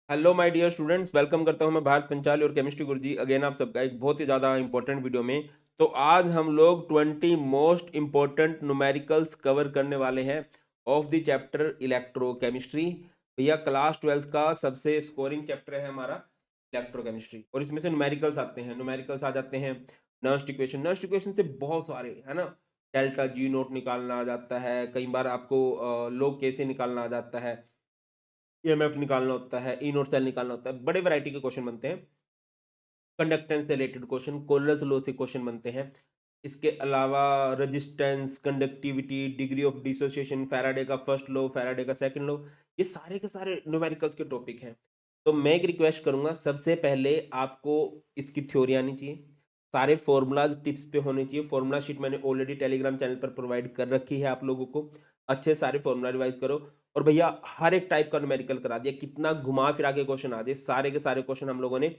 Hello my dear students, welcome करता हूं मैं भारत पंचाली और केमिस्ट्री गुरुजी अगेन आप सबका एक बहुत ही ज़्यादा इंपॉर्टेंट वीडियो में। तो आज हम लोग 20 मोस्ट इंपॉर्टेंट न्यूमेरिकल्स कवर करने वाले हैं ऑफ द चैप्टर इलेक्ट्रोकेमिस्ट्री। भैया क्लास 12 का सबसे स्कोरिंग चैप्टर है हमारा इलेक्ट्रोकेमिस्ट्री और इसमें से न्यूमेरिकल्स आते हैं। न्यूमेरिकल्स आ जाते हैं नर्स्ट इक्वेशन। नर्स्ट इक्वेशन से बहुत सारे है ना, डेल्टा जी नोट निकालना आ जाता है, कई बार आपको लोग कैसे निकालना आ जाता है, ईएमएफ निकालना होता है, ई नोट सेल निकालना होता है, बड़े वैरायटी के क्वेश्चन बनते हैं। कंडक्टेंस से रिलेटेड क्वेश्चन, कोलरस लॉ से क्वेश्चन बनते हैं। इसके अलावा resistance, conductivity, degree of dissociation, Faraday का फर्स्ट लॉ, फैराडे का सेकंड लॉ, ये सारे के सारे न्यूमेरिकल्स के टॉपिक हैं। तो मैं एक रिक्वेस्ट करूंगा, सबसे पहले आपको इसकी थ्योरी आनी चाहिए, सारे फॉर्मूलाज टिप्स पे होने चाहिए। फॉर्मूला शीट मैंने ऑलरेडी टेलीग्राम चैनल पर प्रोवाइड कर रखी है आप लोगों को। अच्छे सारे फॉर्मूला रिवाइज करो। और भैया हर एक टाइप का न्यूमेरिकल करा दिया, कितना घुमा फिरा के क्वेश्चन आ जाए, सारे के सारे क्वेश्चन हम लोगों ने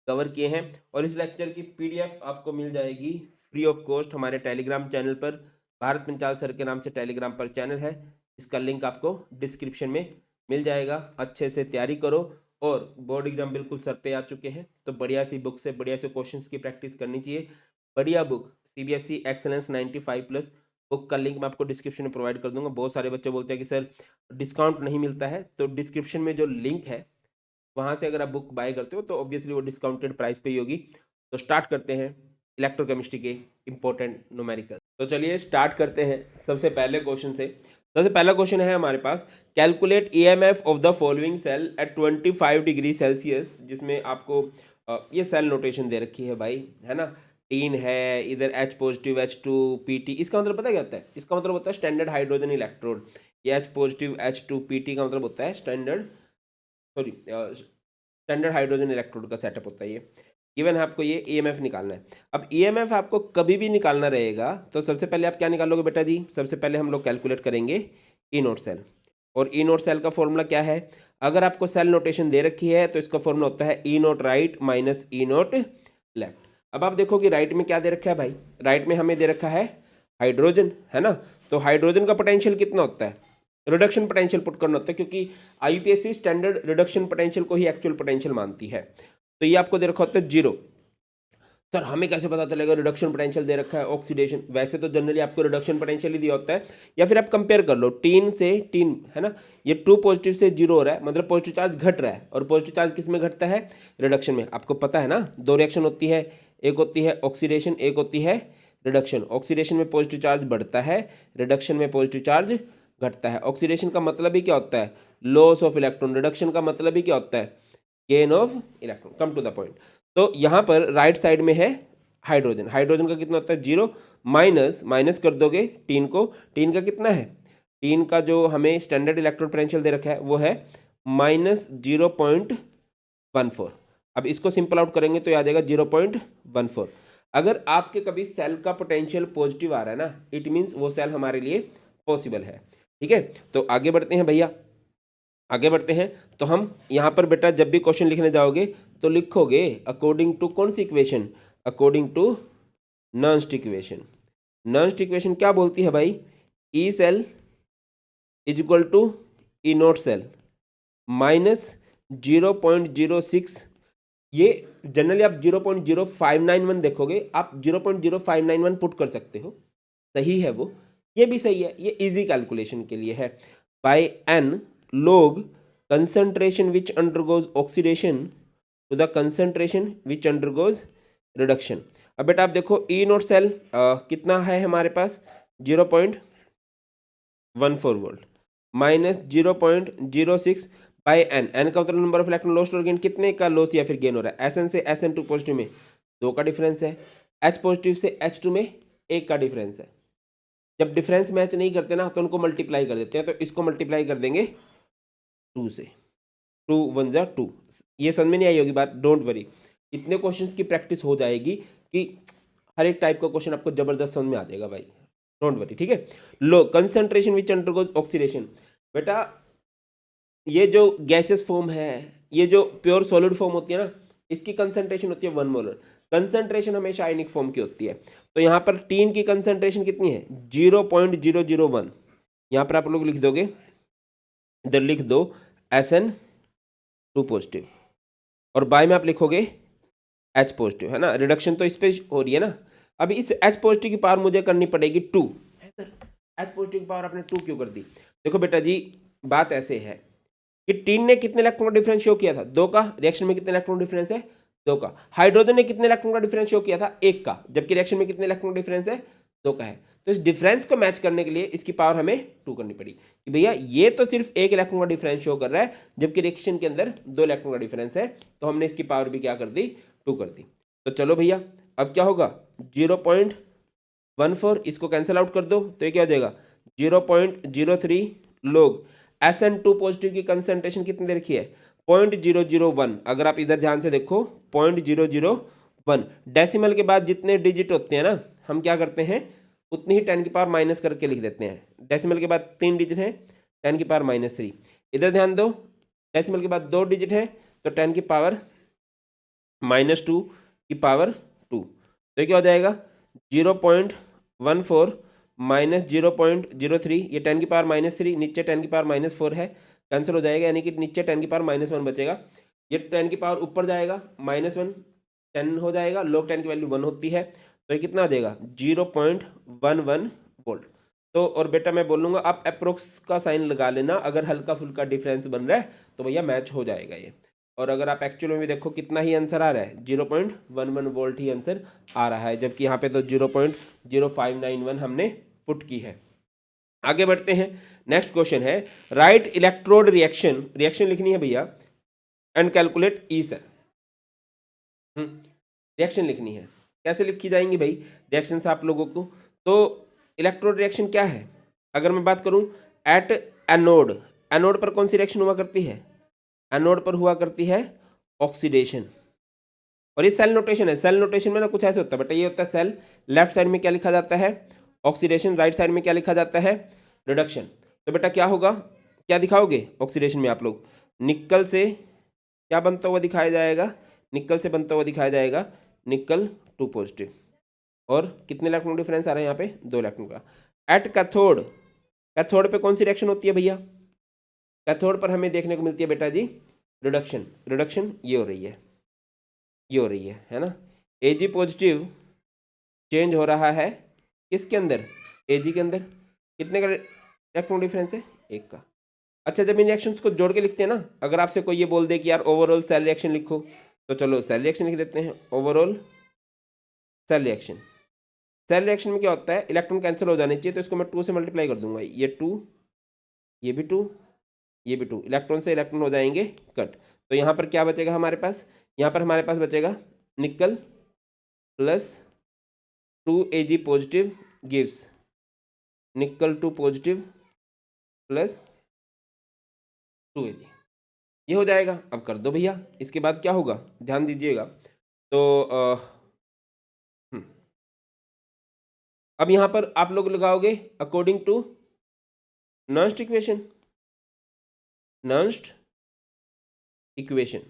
कवर किए हैं। और इस लेक्चर की पीडीएफ आपको मिल जाएगी फ्री ऑफ कॉस्ट हमारे टेलीग्राम चैनल पर। भारत पंचाल सर के नाम से टेलीग्राम पर चैनल है, इसका लिंक आपको डिस्क्रिप्शन में मिल जाएगा। अच्छे से तैयारी करो और बोर्ड एग्जाम बिल्कुल सर पे आ चुके हैं, तो बढ़िया सी बुक से बढ़िया से क्वेश्चंस की प्रैक्टिस करनी चाहिए। बढ़िया बुक सीबीएसई एक्सेलेंस 95+ बुक का लिंक मैं आपको डिस्क्रिप्शन में प्रोवाइड कर दूंगा। बहुत सारे बच्चे बोलते हैं कि सर डिस्काउंट नहीं मिलता है, तो डिस्क्रिप्शन में जो लिंक है वहां से अगर आप बुक बाय करते हो तो ऑब्वियसली वो डिस्काउंटेड प्राइस पे ही होगी। तो स्टार्ट करते हैं इलेक्ट्रोकेमिस्ट्री के इंपॉर्टेंट न्यूमेरिकल। तो चलिए स्टार्ट करते हैं सबसे पहले क्वेश्चन से। सबसे पहला क्वेश्चन है हमारे पास, calculate EMF of the following cell at 25 degree Celsius, जिसमें आपको ये सेल नोटेशन दे रखी है भाई, है ना। टीन है, इधर H पॉजिटिव H2 PT, इसका मतलब पता क्या होता है? इसका मतलब होता है स्टैंडर्ड हाइड्रोजन इलेक्ट्रोड। ये H पॉजिटिव H2 PT का मतलब होता है standard, sorry, standard hydrogen electrode का सेटअप होता है ये। गिवन है आपको ये ईएमएफ निकालना है। अब ईएमएफ आपको कभी भी निकालना रहेगा तो सबसे पहले आप क्या निकालोगे बेटा जी? सबसे पहले हम लोग कैलकुलेट करेंगे ई नोट सेल। और ई नोट सेल का फॉर्मूला क्या है? अगर आपको सेल नोटेशन दे रखी है तो इसका फॉर्मूला होता है ई नोट राइट माइनस ई नोट लेफ्ट। अब आप देखो कि राइट में क्या दे रखा है भाई? राइट में हमें दे रखा है हाइड्रोजन, है ना। तो हाइड्रोजन का पोटेंशियल कितना होता है? रिडक्शन पोटेंशियल पुट करना होता है, क्योंकि आईयूपीएससी स्टैंडर्ड रिडक्शन पोटेंशियल को ही एक्चुअल पोटेंशियल मानती है। तो ये आपको दे रखा होता है 0। सर हमें कैसे पता चलेगा? रिडक्शन पोटेंशियल दे रखा है, ऑक्सीडेशन। वैसे तो जनरली आपको रिडक्शन पोटेंशियल ही दिया होता है, या फिर आप कंपेयर कर लो टीन से टीन, है ना। ये 2 पॉजिटिव से 0 हो रहा है, मतलब पॉजिटिव चार्ज घट रहा है। और पॉजिटिव चार्ज किस में घटता है? रिडक्शन में। आपको पता है ना, दो रिएक्शन होती है, एक होती है ऑक्सीडेशन, एक होती है रिडक्शन। ऑक्सीडेशन में पॉजिटिव चार्ज बढ़ता है, रिडक्शन में पॉजिटिव चार्ज घटता है। ऑक्सीडेशन का मतलब ही क्या होता है? Loss of electron. रिडक्शन का मतलब ही क्या होता है? Gain of electron. Come to the point. तो यहाँ पर राइट साइड में है हाइड्रोजन। हाइड्रोजन का कितना होता है? 0। माइनस माइनस कर दोगे टीन को। टीन का कितना है? टीन का जो हमें स्टैंडर्ड इलेक्ट्रॉन पोटेंशियल दे रखा है वो है -0.14। अब इसको सिंपल आउट करेंगे तो याद आएगा 0.14। अगर आपके कभी सेल का पोटेंशियल पॉजिटिव आ रहा है ना, इट मीन्स वो सेल हमारे लिए पॉसिबल है। ठीक है, तो आगे बढ़ते हैं भैया, आगे बढ़ते हैं। तो हम यहाँ पर बेटा जब भी क्वेश्चन लिखने जाओगे तो लिखोगे अकॉर्डिंग टू कौन सी equation? According to Nernst equation. Nernst equation क्या बोलती है भाई? E cell is equal to E note cell minus 0.06। ये जनरली आप 0.0591 देखोगे, आप 0.0591 पुट कर सकते हो, सही है वो, ये भी सही है, ये इजी कैलकुलेशन के लिए है। By N log concentration which undergoes oxidation to the concentration which undergoes reduction। अब बेटा आप देखो ई नोट सेल कितना है हमारे पास? 0.14 volt minus 0.06 by N. N का मतलब नंबर ऑफ इलेक्ट्रॉन लॉस्ट और गेन, कितने का लॉस या फिर गेन हो रहा है? एसएन से SN2 पॉजिटिव में 2 का डिफरेंस है, H पॉजिटिव से H2 में 1 का डिफरेंस है। जब डिफरेंस मैच नहीं करते ना तो उनको मल्टीप्लाई कर देते हैं, तो इसको मल्टीप्लाई कर देंगे 2 से। 2 1 जा 2। ये समझ में नहीं आई होगी बात, डोंट वरी, इतने क्वेश्चंस की प्रैक्टिस हो जाएगी कि हर एक टाइप का क्वेश्चन आपको जबरदस्त समझ में आ जाएगा भाई, डोंट वरी। ठीक है, low concentration which undergoes oxidation. बेटा ये जो गैसेस फॉर्म है, ये जो प्योर सॉलिड फॉर्म होती है ना, इसकी कंसंट्रेशन होती है 1 मोलर। कंसंट्रेशन हमेशा आयनिक फॉर्म की होती है। तो यहाँ पर टीन की कंसंट्रेशन कितनी है? 0.001। यहाँ पर आप लोग लिख दोगे, इधर लिख दो SN 2 पॉजिटिव, और बाय में आप लिखोगे H पॉजिटिव, है ना। रिडक्शन तो इस पे हो रही है ना। अब इस H पॉजिटिव की पावर मुझे करनी पड़ेगी 2, है सर। H पॉजिटिव की पावर आपने 2 क्यों कर दी? देखो बेटा जी, बात ऐसे है कि टीन ने कितने इलेक्ट्रॉन का डिफरेंस शो किया था? 2 का। रिएक्शन में कितने इलेक्ट्रॉन डिफरेंस है? 2 का। हाइड्रोजन ने कितने इलेक्ट्रॉन का डिफरेंस शो किया था? 1 का, जबकि रिएक्शन में कितने इलेक्ट्रॉन का डिफरेंस है? 2 का है। तो इस डिफरेंस को मैच करने के लिए इसकी पावर हमें 2 करनी पड़ी कि भैया ये तो सिर्फ 1 इलेक्ट्रॉन का डिफरेंस शो कर रहा है, जबकि रिएक्शन के अंदर 2 इलेक्ट्रॉन का डिफरेंस है, तो हमने इसकी पावर भी क्या कर दी? 2 कर दी। तो चलो भैया, अब क्या होगा? 0.14, इसको कैंसिल आउट कर दो, तो ये क्या हो जाएगा? 0.03 लोग। SN2 पॉजिटिव की कंसंट्रेशन कितनी दे रखी है? 0.001। अगर आप इधर ध्यान से देखो, 0.001 डेसिमल के बाद जितने डिजिट होते हैं ना, हम क्या करते हैं? उतनी ही 10 की पावर माइनस करके लिख देते हैं। डेसिमल के बाद 3 डिजिट है, 10 की पावर -3। इधर ध्यान दो, डेसिमल के बाद 2 डिजिट है, तो 10 की पावर -2 की पावर 2। तो ये क्या हो जाएगा? 0.14 माइनस 0.03, ये 10 की पावर -3, नीचे 10 की पावर -4 है, कैंसिल हो जाएगा, यानी कि नीचे 10 की पावर -1 बचेगा। ये 10 की पावर ऊपर जाएगा, -1 10 हो जाएगा, log 10 की वैल्यू 1 होती है, तो ये कितना आ जाएगा? 0.11 वोल्ट। तो और बेटा मैं बोलूँगा आप अप्रोक्स का साइन लगा लेना, अगर हल्का फुल्का डिफरेंस बन रहा है तो भैया मैच हो जाएगा ये। और अगर आप एक्चुअल में भी देखो कितना ही आंसर आ रहा है, 0.11 वोल्ट ही आंसर आ रहा है, जबकि यहाँ पे तो 0.0591 हमने पुट की है। आगे बढ़ते हैं, नेक्स्ट क्वेश्चन है, राइट इलेक्ट्रोड रिएक्शन, रिएक्शन लिखनी है भैया, and calculate E cell. Reaction लिखनी है, कैसे लिखी जाएंगी भाई रिएक्शन से आप लोगों को? तो इलेक्ट्रोड रिएक्शन क्या है? अगर मैं बात करूं एट एनोड, एनोड पर कौन सी रिएक्शन हुआ करती है? एनोड पर हुआ करती है ऑक्सीडेशन। और ये सेल नोटेशन है, सेल नोटेशन में ना कुछ ऐसे होता है बेटा, ये होता है सेल, लेफ्ट साइड में क्या लिखा जाता है? ऑक्सीडेशन, राइट साइड में क्या लिखा जाता है? रिडक्शन। तो बेटा क्या होगा, क्या दिखाओगे ऑक्सीडेशन में आप लोग? निकल से क्या बनता हुआ दिखाया जाएगा? निकल से बनता हुआ दिखाया जाएगा निकल 2 पॉजिटिव, और कितने इलेक्ट्रॉन डिफरेंस आ रहा है यहाँ पे? 2 इलेक्ट्रॉन का। एट कैथोड, कैथोड पे कौन सी रिएक्शन होती है भैया? कैथोड पर हमें देखने को मिलती है बेटा जी रिडक्शन। रिडक्शन ये हो रही है, ये हो रही है ना। Ag पॉजिटिव चेंज हो रहा है किसके अंदर? Ag के अंदर। कितने का इलेक्ट्रॉन डिफरेंस है? 1 का। अच्छा, जब इन रिएक्शंस को जोड़ के लिखते हैं ना, अगर आपसे कोई ये बोल दे कि यार ओवरऑल सेल रिएक्शन लिखो, तो चलो सेल रिएक्शन लिख देते हैं, overall cell reaction. Cell reaction में क्या होता है? इलेक्ट्रॉन कैंसिल हो जाने चाहिए, तो इसको मैं 2 से मल्टीप्लाई कर दूंगा, ये 2, ये भी 2, ये भी 2, इलेक्ट्रॉन से इलेक्ट्रॉन हो जाएंगे कट। तो यहाँ पर क्या बचेगा हमारे पास? यहाँ पर हमारे पास बचेगा nickel plus 2 Ag positive gives निकल 2 पॉजिटिव प्लस 2 Ag, ये हो जाएगा। अब कर दो भैया, इसके बाद क्या होगा ध्यान दीजिएगा। तो अब यहाँ पर आप लोग लगाओगे according to Nernst equation. Nernst equation,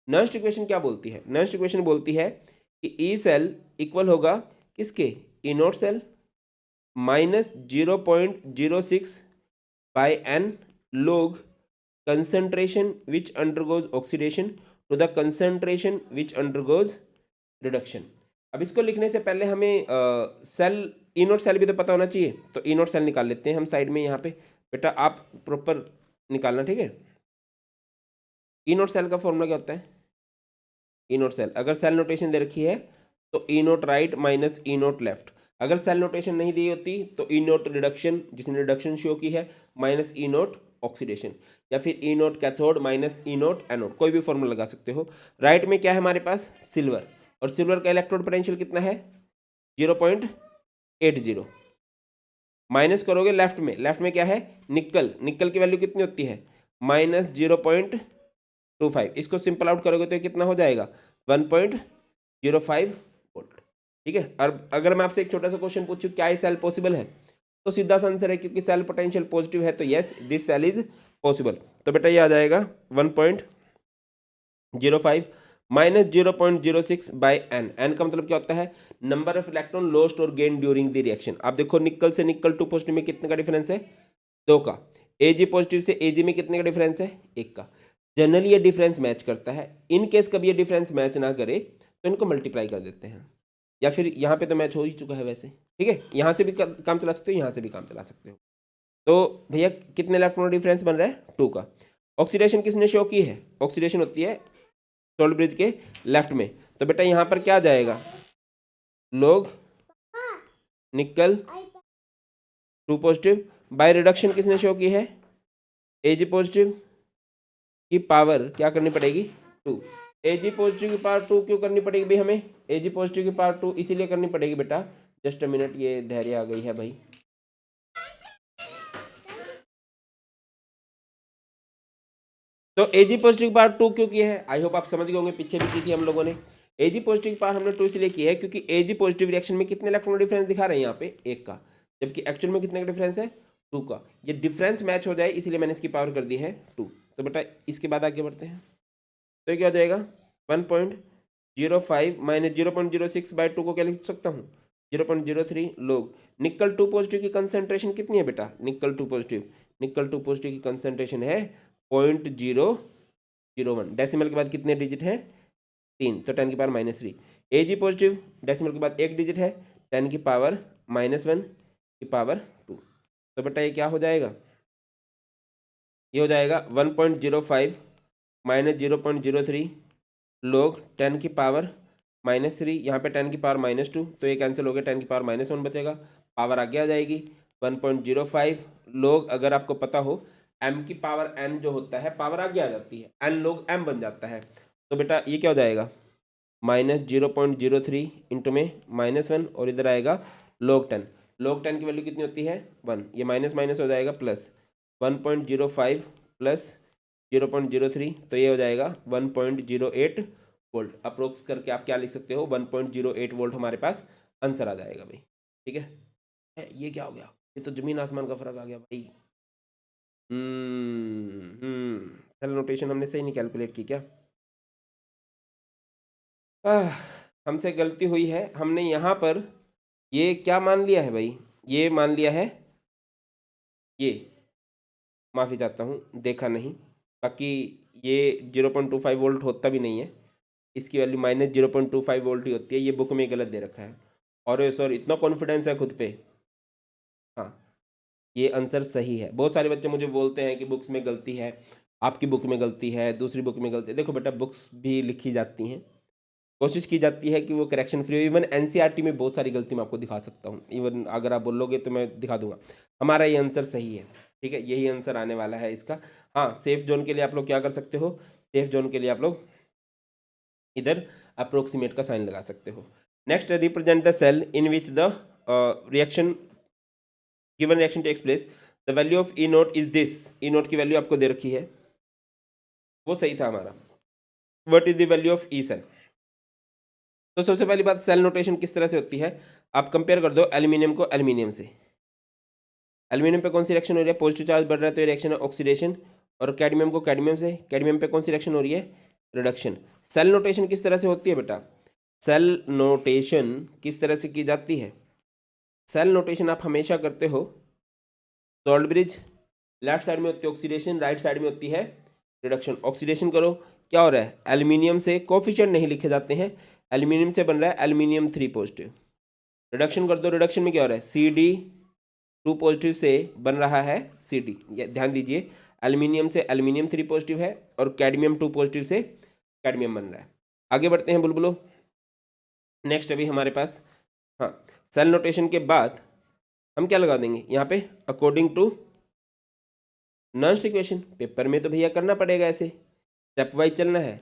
Nernst equation क्या बोलती है? नर्स्ट इक्वेशन बोलती है कि ई सेल इक्वल होगा किसके? E note cell minus 0.06 by n log concentration which undergoes oxidation to the concentration which undergoes reduction। अब इसको लिखने से पहले हमें सेल ई नोट सेल भी तो पता होना चाहिए, तो ई नोट सेल निकाल लेते हैं हम साइड में यहाँ पे। बेटा आप प्रॉपर निकालना, ठीक है। ई नोट सेल का फॉर्मूला क्या होता है? ई नोट सेल, अगर सेल नोटेशन दे रखी है तो ई नोट राइट माइनस ई नोट लेफ्ट। अगर सेल नोटेशन नहीं दी होती तो ई नोट रिडक्शन, जिसने रिडक्शन शो की है, माइनस ई नोट ऑक्सीडेशन, या फिर ई नोट कैथोड माइनस ई नोट एनोड, कोई भी फॉर्मूला लगा सकते हो। राइट में क्या है हमारे पास? सिल्वर, और सिल्वर का इलेक्ट्रोड पोटेंशियल कितना है? 0.80। माइनस करोगे लेफ्ट में, लेफ्ट में क्या है? निकल, निकल की वैल्यू कितनी होती है? -0.25। इसको सिंपल आउट करोगे तो कितना हो जाएगा? 1.05 वोल्ट, ठीक है। और अगर मैं आपसे एक छोटा सा क्वेश्चन पूछूं क्या ये सेल पॉसिबल है, तो सीधा सा आंसर है, क्योंकि सेल पोटेंशियल पॉजिटिव है तो yes this cell is possible. तो बेटा ये आ जाएगा 1.05 माइनस 0.06 बाय एन। एन का मतलब क्या होता है? नंबर ऑफ इलेक्ट्रॉन लॉस्ट और गेन ड्यूरिंग द रिएक्शन। आप देखो निकल से निकल 2 पॉजिटिव में कितने का डिफरेंस है? 2 का। Ag पॉजिटिव से Ag में कितने का डिफरेंस है? 1 का। जनरली ये डिफरेंस मैच करता है। इन केस कभी ये डिफरेंस मैच ना करे तो इनको मल्टीप्लाई कर देते हैं, या फिर यहाँ पे तो मैच हो ही चुका है वैसे, ठीक है। यहाँ से भी काम चला सकते हो, यहाँ से भी काम चला सकते हो। तो भैया कितने इलेक्ट्रॉन डिफरेंस बन रहा है? 2 का। ऑक्सीडेशन किसने शो की है? ऑक्सीडेशन होती है सोल्ट ब्रिज के लेफ्ट में, तो बेटा यहाँ पर क्या जाएगा? लोग निकल 2 पॉजिटिव। बाय रिडक्शन किसने शो की है? Ag पॉजिटिव की पावर क्या करनी पड़ेगी? 2। Ag पॉजिटिव की पावर 2 क्यों करनी पड़ेगी भाई हमें? Ag पॉजिटिव की पावर 2 इसीलिए करनी पड़ेगी बेटा, जस्ट अ मिनट, ये धैर्य आ गई है भाई। तो Ag पॉजिटिव की पावर 2 क्यों की है? आई होप आप समझ गए होंगे, पीछे भी की थी हम लोगों ने। Ag पॉजिटिव की पावर हमने 2 इसलिए की है क्योंकि Ag पॉजिटिव रिएक्शन में कितने इलेक्ट्रॉन डिफरेंस दिखा रहे हैं यहाँ पे? 1 का, जबकि एक्चुअल में कितने का डिफरेंस है? 2 का। ये डिफरेंस मैच हो जाए इसलिए मैंने इसकी पावर कर दी है 2। तो बेटा इसके बाद आगे बढ़ते हैं, तो क्या हो जाएगा? 1.05 माइनस 0.06 बाई 2 को क्या लिख सकता हूँ? 0.03 लोग। निकल 2 पॉजिटिव की कंसेंट्रेशन कितनी है बेटा? निकल 2 पॉजिटिव की कंसेंट्रेशन है 0.001। डेसिमल के बाद कितने डिजिट है? 3, तो 10 की पावर -3। Ag पॉजिटिव, डेसिमल के बाद 1 डिजिट है, 10 की पावर -1 की पावर 2। तो बेटा ये क्या हो जाएगा? ये हो जाएगा 1.05 माइनस 0.03 लोग 10 की पावर -3, यहाँ पे 10 की पावर -2, तो ये कैंसिल हो गया, 10 की पावर -1 बचेगा, पावर आगे आ जाएगी 1.05 लोग। अगर आपको पता हो m की पावर n जो होता है पावर आगे आ जाती है, n लोग m बन जाता है, तो बेटा ये क्या हो जाएगा? -0.03 इंटू में -1 और इधर आएगा log 10। log 10 की वैल्यू कितनी होती है? 1। ये माइनस माइनस हो जाएगा प्लस 1.05 प्लस 0.03, तो ये हो जाएगा 1.08 वोल्ट। अप्रोक्स करके आप क्या लिख सकते हो? 1.08 वोल्ट हमारे पास आंसर आ जाएगा भाई, ठीक है। ये क्या हो गया? ये तो जमीन आसमान का फर्क आ गया भाई। सेल नोटेशन हमने सही नहीं कैलकुलेट की क्या? हमसे गलती हुई है, हमने यहाँ पर ये क्या मान लिया है भाई? ये मान लिया है, ये माफ़ी चाहता हूँ, देखा नहीं। बाकी ये 0.25 वोल्ट होता भी नहीं है, इसकी वैल्यू -0.25 वोल्ट ही होती है। ये बुक में गलत दे रखा है, और सर इतना कॉन्फिडेंस है खुद पे। हाँ, ये आंसर सही है। बहुत सारे बच्चे मुझे बोलते हैं कि बुक्स में गलती है, आपकी बुक में गलती है, दूसरी बुक में गलती है। देखो बेटा, बुक्स भी लिखी जाती हैं, कोशिश की जाती है कि वो करेक्शन फ्री हो। इवन एनसीईआरटी में बहुत सारी गलती मैं आपको दिखा सकता हूँ, इवन अगर आप बोलोगे तो मैं दिखा दूंगा। हमारा ये आंसर सही है, ठीक है, यही आंसर आने वाला है इसका। हाँ, सेफ जोन के लिए आप लोग क्या कर सकते हो? सेफ जोन के लिए आप लोग इधर अप्रोक्सीमेट का साइन लगा सकते हो। Next, represent the cell in which the reaction given reaction takes place. The value of E naught is this. E naught की वैल्यू आपको दे रखी है, वो सही था हमारा। What is the value of E cell? तो सबसे पहली बात, सेल नोटेशन किस तरह से होती है? आप कंपेयर कर दो एल्यूमिनियम को एल्यूमिनियम से। एल्यूमिनियम पे कौन सी रिएक्शन हो रही है? पॉजिटिव चार्ज बढ़ रहा है तो ये रिएक्शन है ऑक्सीडेशन। और कैडमियम को कैडमियम से, कैडमियम पे कौन सी रिएक्शन हो रही है? रिडक्शन। सेल नोटेशन किस तरह से होती है बेटा? सेल नोटेशन किस तरह से की जाती है? सेल नोटेशन आप हमेशा करते हो सोल्ट ब्रिज, लेफ्ट साइड में होती है ऑक्सीडेशन, राइट साइड में होती है रिडक्शन। ऑक्सीडेशन करो, क्या हो रहा है? एल्यूमिनियम से कोफिशिएंट नहीं लिखे जाते हैं, एल्यूमिनियम से बन रहा है एल्यूमिनियम 3 पॉजिटिव। रिडक्शन कर दो, रिडक्शन में क्या हो रहा है? Cd2 पॉजिटिव से बन रहा है Cd। ध्यान दीजिए, एल्यूमिनियम से एल्यूमिनियम 3 पॉजिटिव है और कैडमियम 2 पॉजिटिव से कैडमियम बन रहा है। आगे बढ़ते हैं बुलबुलो। नेक्स्ट अभी हमारे पास, हाँ, सेल नोटेशन के बाद हम क्या लगा देंगे यहाँ पे? अकॉर्डिंग टू नॉन्स इक्वेशन। पेपर में तो भैया करना पड़ेगा, ऐसे स्टेप वाइज चलना है।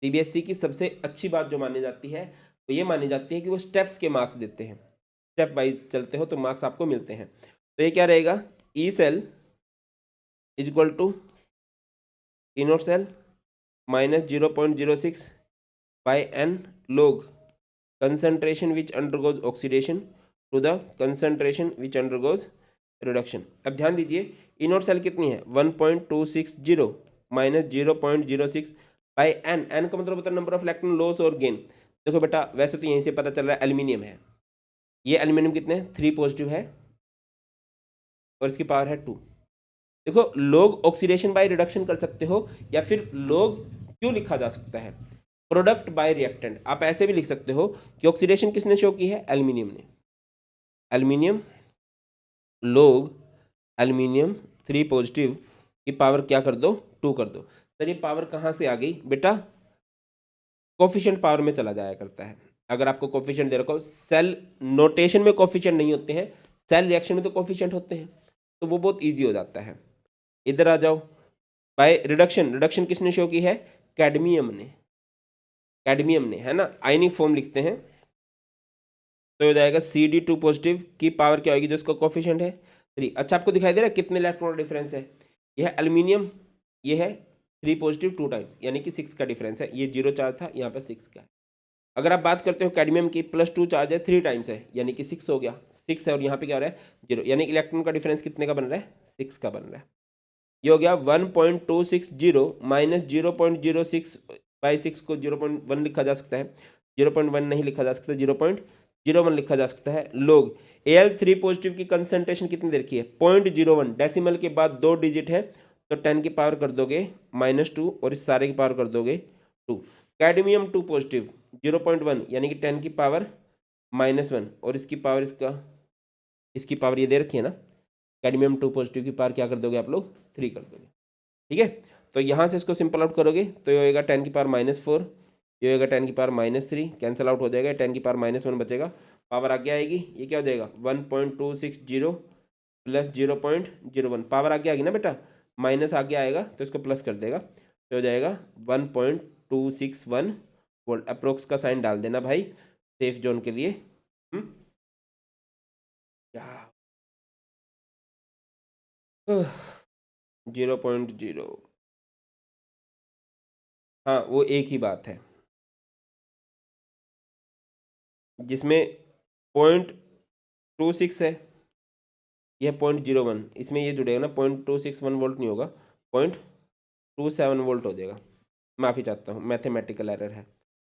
सीबीएसई की सबसे अच्छी बात जो मानी जाती है वो ये मानी जाती है कि वो स्टेप्स के मार्क्स देते हैं। स्टेप वाइज चलते हो तो मार्क्स आपको मिलते हैं। तो ये क्या रहेगा? E cell is equal to E note cell minus 0.06 by n log concentration which undergoes oxidation to the concentration which undergoes reduction. अब ध्यान दीजिए, ई नोट सेल कितनी है? 1.260 माइनस 0.06 बाई एन। एन का मतलब होता है नंबर ऑफ इलेक्ट्रॉन लॉस और गेन। देखो बेटा, वैसे तो यहीं से पता चल रहा है एल्यूमिनियम है, ये एल्यूमिनियम कितने? 3 पॉजिटिव है और इसकी पावर है 2। देखो log ऑक्सीडेशन बाय रिडक्शन कर सकते हो, या फिर log क्यों लिखा जा सकता है, प्रोडक्ट बाय रिएक्टेंट। आप ऐसे भी लिख सकते हो कि ऑक्सीडेशन किसने शो की है, एल्यूमिनियम ने, एल्यूमिनियम log एल्यूमिनियम 3 पॉजिटिव की पावर क्या कर दो, 2 कर दो। सर ये पावर कहाँ से आ गई बेटा, कोफिशिएंट पावर में चला जाया करता है। अगर आपको कोफिशिएंट दे रखा हो, सेल नोटेशन में कोफिशिएंट नहीं होते हैं, सेल रिएक्शन में तो कोफिशिएंट होते हैं, तो वो बहुत इजी हो जाता है। इधर आ जाओ, बाय रिडक्शन, रिडक्शन किसने शो की है, कैडमियम ने, कैडमियम ने, है ना, आयनिक फॉर्म लिखते हैं, तो हो जाएगा Cd2 पॉजिटिव की पावर क्या होगी, जो इसका कोफिशिएंट है 3। अच्छा आपको दिखाई दे रहा है कितने इलेक्ट्रॉन डिफरेंस है, यह है एल्यूमिनियम, ये है 3 पॉजिटिव 2 टाइम्स, यानी कि 6 का डिफरेंस है, ये 0 चार्ज था, यहाँ पे 6 का है। अगर आप बात करते हो कैडमियम की, +2 चार्ज है, 3 टाइम्स है, यानी कि 6 हो गया, 6 है, और यहाँ पे क्या हो रहा है 0, यानी इलेक्ट्रॉन का डिफरेंस कितने का बन रहा है, 6 का बन रहा है। ये हो गया 1.260 माइनस 0.06/6 को 0.1 लिखा जा सकता है, 0.1 नहीं लिखा जा सकता, 0.01 लिखा जा सकता है। लोग Al3 पॉजिटिव की कंसंट्रेशन कितनी दे रखी है, 0.01, डेसिमल के बाद 2 डिजिट है, तो 10 की पावर कर दोगे -2, और इस सारे की पावर कर दोगे 2। कैडमियम 2 पॉजिटिव 0.1, यानी कि 10 की पावर -1, और इसकी पावर इसकी पावर ये दे रखी है ना, कैडमियम 2 पॉजिटिव की पावर क्या कर दोगे आप लोग, 3 कर दोगे। ठीक है, तो यहाँ से इसको सिंपल आउट करोगे तो ये होएगा 10 की पावर -4, ये होएगा 10 की पावर -3, कैंसिल आउट हो जाएगा, 10 की पावर -1 बचेगा, पावर आगे आएगी, ये क्या हो जाएगा 1.260 प्लस 0.01, पावर आगे आएगी ना बेटा, माइनस आगे आएगा तो इसको प्लस कर देगा, तो हो जाएगा 1.261 वोल्ट। अप्रोक्स का साइन डाल देना भाई सेफ जोन के लिए। क्या 0.0, हाँ वो एक ही बात है, जिसमें 0.26 है, यह 0.01, इसमें ये जुड़ेगा ना, 0.261 वोल्ट नहीं होगा, 0.27 वोल्ट हो जाएगा। माफ़ी चाहता हूँ, मैथमेटिकल एरर है,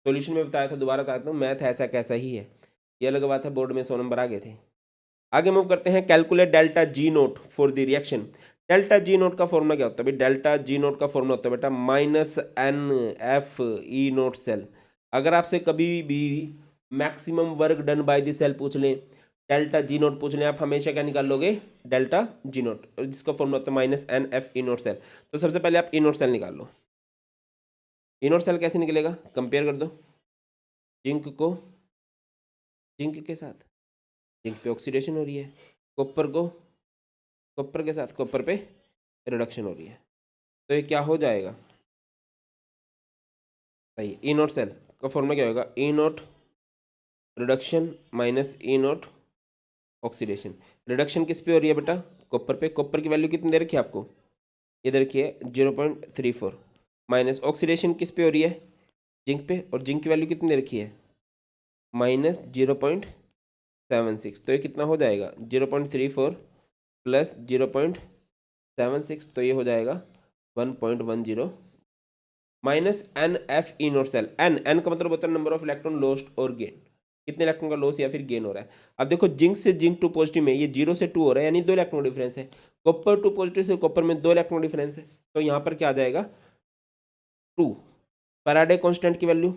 सॉल्यूशन में बताया था, दोबारा बताता हूँ, मैथ ऐसा कैसा ही है, ये अलग बात है, बोर्ड में 100 नंबर आ गए थे। आगे मूव करते हैं, calculate delta G nought for the reaction. Delta G nought का फॉर्मूला क्या होता है भाई, डेल्टा जी नोट का फॉर्मूला होता है बेटा -NF(E0 सेल। अगर आपसे कभी भी maximum work done by the cell पूछ लें, डेल्टा जी नोट पूछ लें, आप हमेशा क्या निकाल लोगे, डेल्टा जी नोट, जिसका फॉर्मूला होता है -NF(E0 सेल। तो सबसे पहले आप E0 सेल निकाल लो। E0 सेल कैसे निकलेगा, कंपेयर कर दो जिंक को, जिंक के साथ, जिंक पे ऑक्सीडेशन हो रही है, कॉपर को कॉपर के साथ, कॉपर पे रिडक्शन हो रही है, तो ये क्या हो जाएगा, सही, E0 सेल का फॉर्मूला क्या होगा, E0 reduction minus E0 oxidation. Reduction किस पे हो रही है बेटा, कॉपर पे, कॉपर की वैल्यू कितनी दे रखी है आपको, ये दे रखी है 0.34, माइनस ऑक्सीडेशन किस पे हो रही है, जिंक पे, और जिंक की वैल्यू कितनी दे रखी है -0.76, तो ये कितना हो जाएगा 0.34 प्लस 0.76, तो ये हो जाएगा 1.10 -NF(E0 सेल। एन का मतलब होता है नंबर ऑफ इलेक्ट्रॉन लॉस्ट और गेन, कितने इलेक्ट्रॉन का लॉस या फिर गेन हो रहा है। अब देखो जिंक से जिंक 2 पॉजिटिव में ये 0 से 2 हो रहा है, यानी 2 इलेक्ट्रॉन डिफरेंस है, कॉपर 2 पॉजिटिव से कॉपर में 2 इलेक्ट्रॉन डिफरेंस है, तो यहाँ पर क्या आ जाएगा 2। फैराडे कांस्टेंट की वैल्यू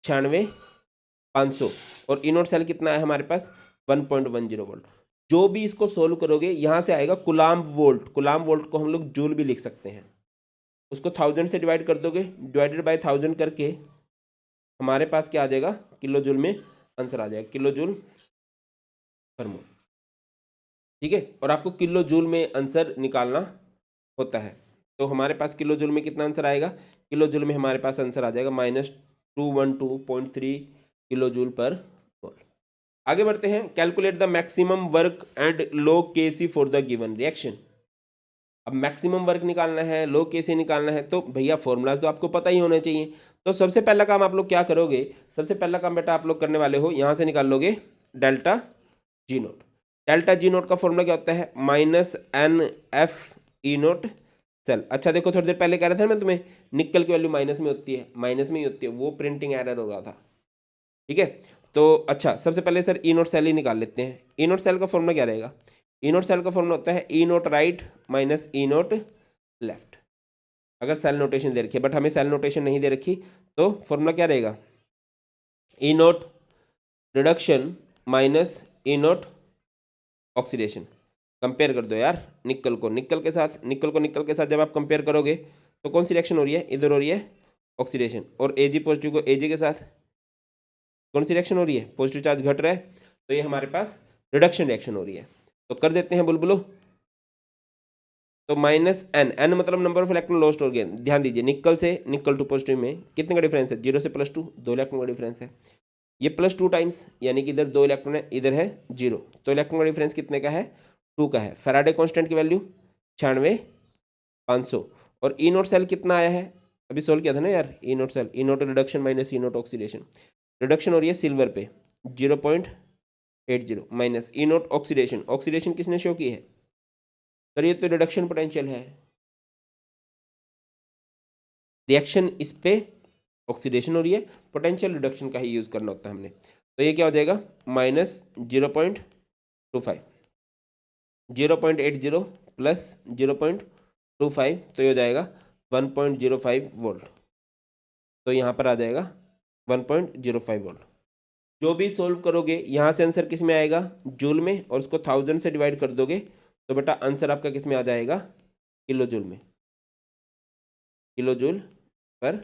96,500, और E0 सेल कितना है हमारे पास 1.10 वोल्ट। जो भी इसको सोल्व करोगे यहाँ से आएगा कुलाम्ब वोल्ट, कुलाम्ब वोल्ट को हम लोग जूल भी लिख सकते हैं, उसको 1000 से डिवाइड कर दोगे, डिवाइडेड बाय 1000 करके हमारे पास क्या आ जाएगा, किलो जूल में आंसर आ जाएगा, किलो जूल पर मोल। ठीक है, और आपको किलो जूल में आंसर निकालना होता है, तो हमारे पास किलो जूल में कितना आंसर आएगा, किलो जूल में हमारे पास आंसर आ जाएगा -212.3 किलो जूल पर मोल। आगे बढ़ते हैं, calculate the maximum work and log KC for the given reaction. अब मैक्सिमम वर्क निकालना है, लो केसी निकालना है, तो भैया फॉर्मूलाज तो आपको पता ही होने चाहिए। तो सबसे पहला काम आप लोग क्या करोगे, सबसे पहला काम बेटा आप लोग करने वाले हो, यहाँ से निकाल लोगे delta G note. Delta G nought का फॉर्मूला क्या होता है -NF(E0 सेल। अच्छा देखो थोड़ी देर पहले कह रहा था मैं तुम्हें, निकल की वैल्यू माइनस में होती है, माइनस में ही होती है, वो प्रिंटिंग एरर हो रहा था। ठीक है, तो अच्छा सबसे पहले सर E0 सेल ही निकाल लेते हैं। E0 सेल का फॉर्मूला क्या रहेगा, ई नोट सेल का फॉर्मूला होता है ई नोट राइट माइनस ई नोट लेफ्ट, अगर सेल नोटेशन दे रखी है, बट हमें सेल नोटेशन नहीं दे रखी तो फॉर्मूला क्या रहेगा, ई नोट रिडक्शन माइनस ई नोट ऑक्सीडेशन। कंपेयर कर दो यार निकल को निकल के साथ, निकल को निकल के साथ जब आप कंपेयर करोगे तो कौन सी रिएक्शन हो रही है, इधर हो रही है ऑक्सीडेशन, और एजी पॉजिटिव को एजी के साथ कौन सी रिएक्शन हो रही है, पॉजिटिव चार्ज घट रहा है, तो ये हमारे पास रिडक्शन रिएक्शन हो रही है। तो कर देते हैं बुलबुलो, तो माइनस एन, एन मतलब नंबर ऑफ इलेक्ट्रॉन लॉस्ट और गेन। ध्यान दीजिए निकल से निकल टू पॉजिटिव में कितने का डिफरेंस है, 0 से +2, 2 इलेक्ट्रॉन का डिफरेंस है, ये +2 टाइम्स, यानी कि इधर 2 इलेक्ट्रॉन है, इधर है 0, तो इलेक्ट्रॉन का डिफरेंस कितने का है, 2 का है। फैराडे कांस्टेंट की वैल्यू 96,500, और ई नोट सेल कितना आया है, अभी सोल्व किया था ना यार, ई नोट सेल, ई नोट रिडक्शन माइनस ई नोट ऑक्सीडेशन, रिडक्शन हो रही है सिल्वर पे 0.80 माइनस ई नोट ऑक्सीडेशन, ऑक्सीडेशन किसने शो की है सर, ये तो रिडक्शन पोटेंशियल है, रिएक्शन इस पे ऑक्सीडेशन हो रही है, पोटेंशियल रिडक्शन का ही यूज करना होता है हमने। तो ये क्या हो जाएगा -0.25, 0.80 प्लस 0.25, तो ये हो जाएगा 1.05 वोल्ट, तो यहाँ पर आ जाएगा 1.05 वोल्ट। जो भी सोल्व करोगे यहाँ से आंसर किस में आएगा, जूल में, और उसको 1000 से डिवाइड कर दोगे तो बेटा आंसर आपका किस में आ जाएगा, किलो जूल में, किलो जूल पर।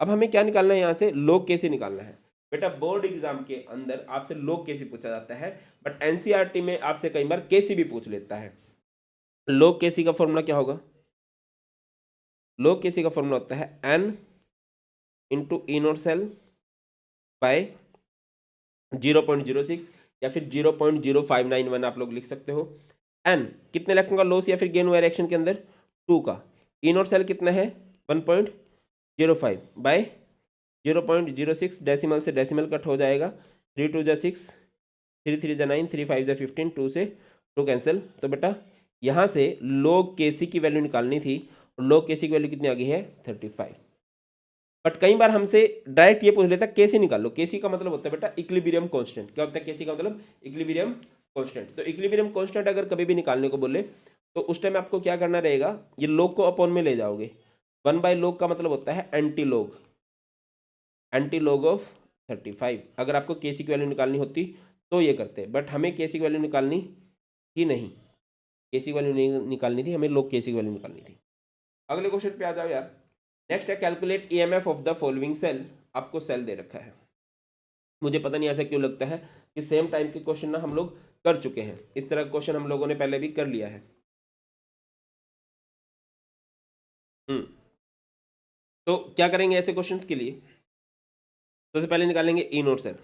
अब हमें क्या निकालना है यहाँ से, लोग कैसे निकालना है बेटा, बोर्ड एग्जाम के अंदर आपसे लोग कैसे पूछा जाता है, बट एनसीईआरटी में आपसे कई बार केसी भी पूछ लेता है। लोग केसी का फॉर्मूला क्या होगा, लोग केसी का फॉर्मूला होता है एन इंटू ई नोट सेल बाय 0.06 या फिर 0.0591 आप लोग लिख सकते हो। एन कितने इलेक्ट्रॉन का लॉस या फिर गेन हुआ रिएक्शन के अंदर, 2 का। ई नोट सेल कितना है 1.05 बाय 0.06, डेसिमल से डेसिमल कट हो जाएगा, 3 2 जा 6, 3 3 जा 9, 3 5 जा 15, 2 से 2 कैंसिल, तो बेटा यहाँ से log केसी की वैल्यू निकालनी थी, और log केसी की वैल्यू कितनी आ गई है 35। बट कई बार हमसे डायरेक्ट ये पूछ लेता है केसी निकालो, केसी का मतलब होता है बेटा इक्विलिब्रियम कांस्टेंट। क्या होता है केसी का मतलब, इक्विलिब्रियम कांस्टेंट। तो इक्विलिब्रियम कांस्टेंट अगर कभी भी निकालने को बोले तो उस टाइम आपको क्या करना रहेगा, ये log को अपॉन में ले जाओगे, 1/log का मतलब होता है anti log, anti log of 35। अगर आपको केसी की वैल्यू निकालनी होती तो ये करते, बट हमें केसी की वैल्यू निकालनी ही नहीं, केसी की वैल्यू नहीं निकालनी थी, हमें log केसी की वैल्यू निकालनी थी। अगले क्वेश्चन पे आ जाओ यार। नेक्स्ट है calculate EMF of the following cell. आपको सेल दे रखा है, मुझे पता नहीं ऐसा क्यों लगता है कि सेम टाइम के क्वेश्चन ना हम लोग कर चुके हैं, इस तरह का क्वेश्चन हम लोगों ने पहले भी कर लिया है। तो क्या करेंगे ऐसे क्वेश्चंस के लिए, सबसे पहले निकालेंगे ई नोट सेल।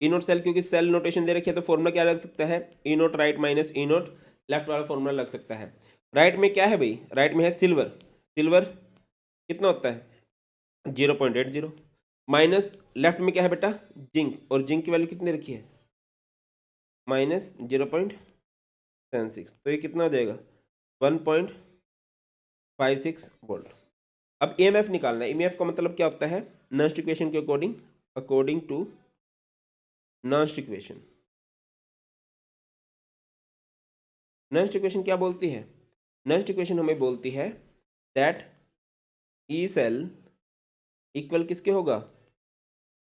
ई नोट सेल क्योंकि सेल नोटेशन दे रखी है तो फॉर्मूला क्या लग सकता है, ई नोट राइट माइनस ई नोट लेफ्ट वाला फॉर्मूला लग सकता है। राइट में क्या है भाई, राइट में है सिल्वर, सिल्वर कितना होता है 0.80, माइनस लेफ्ट में क्या है बेटा जिंक, और जिंक की वैल्यू कितनी रखी है -0.76, तो ये कितना हो जाएगा 1.56 वोल्ट। अब ईएमएफ निकालना है, ईएमएफ का मतलब क्या होता है, नर्स्ट इक्वेशन के according, according to Nernst equation. Nernst equation क्या बोलती है, नर्स्ट इक्वेशन हमें बोलती है दैट ई सेल इक्वल किसके होगा,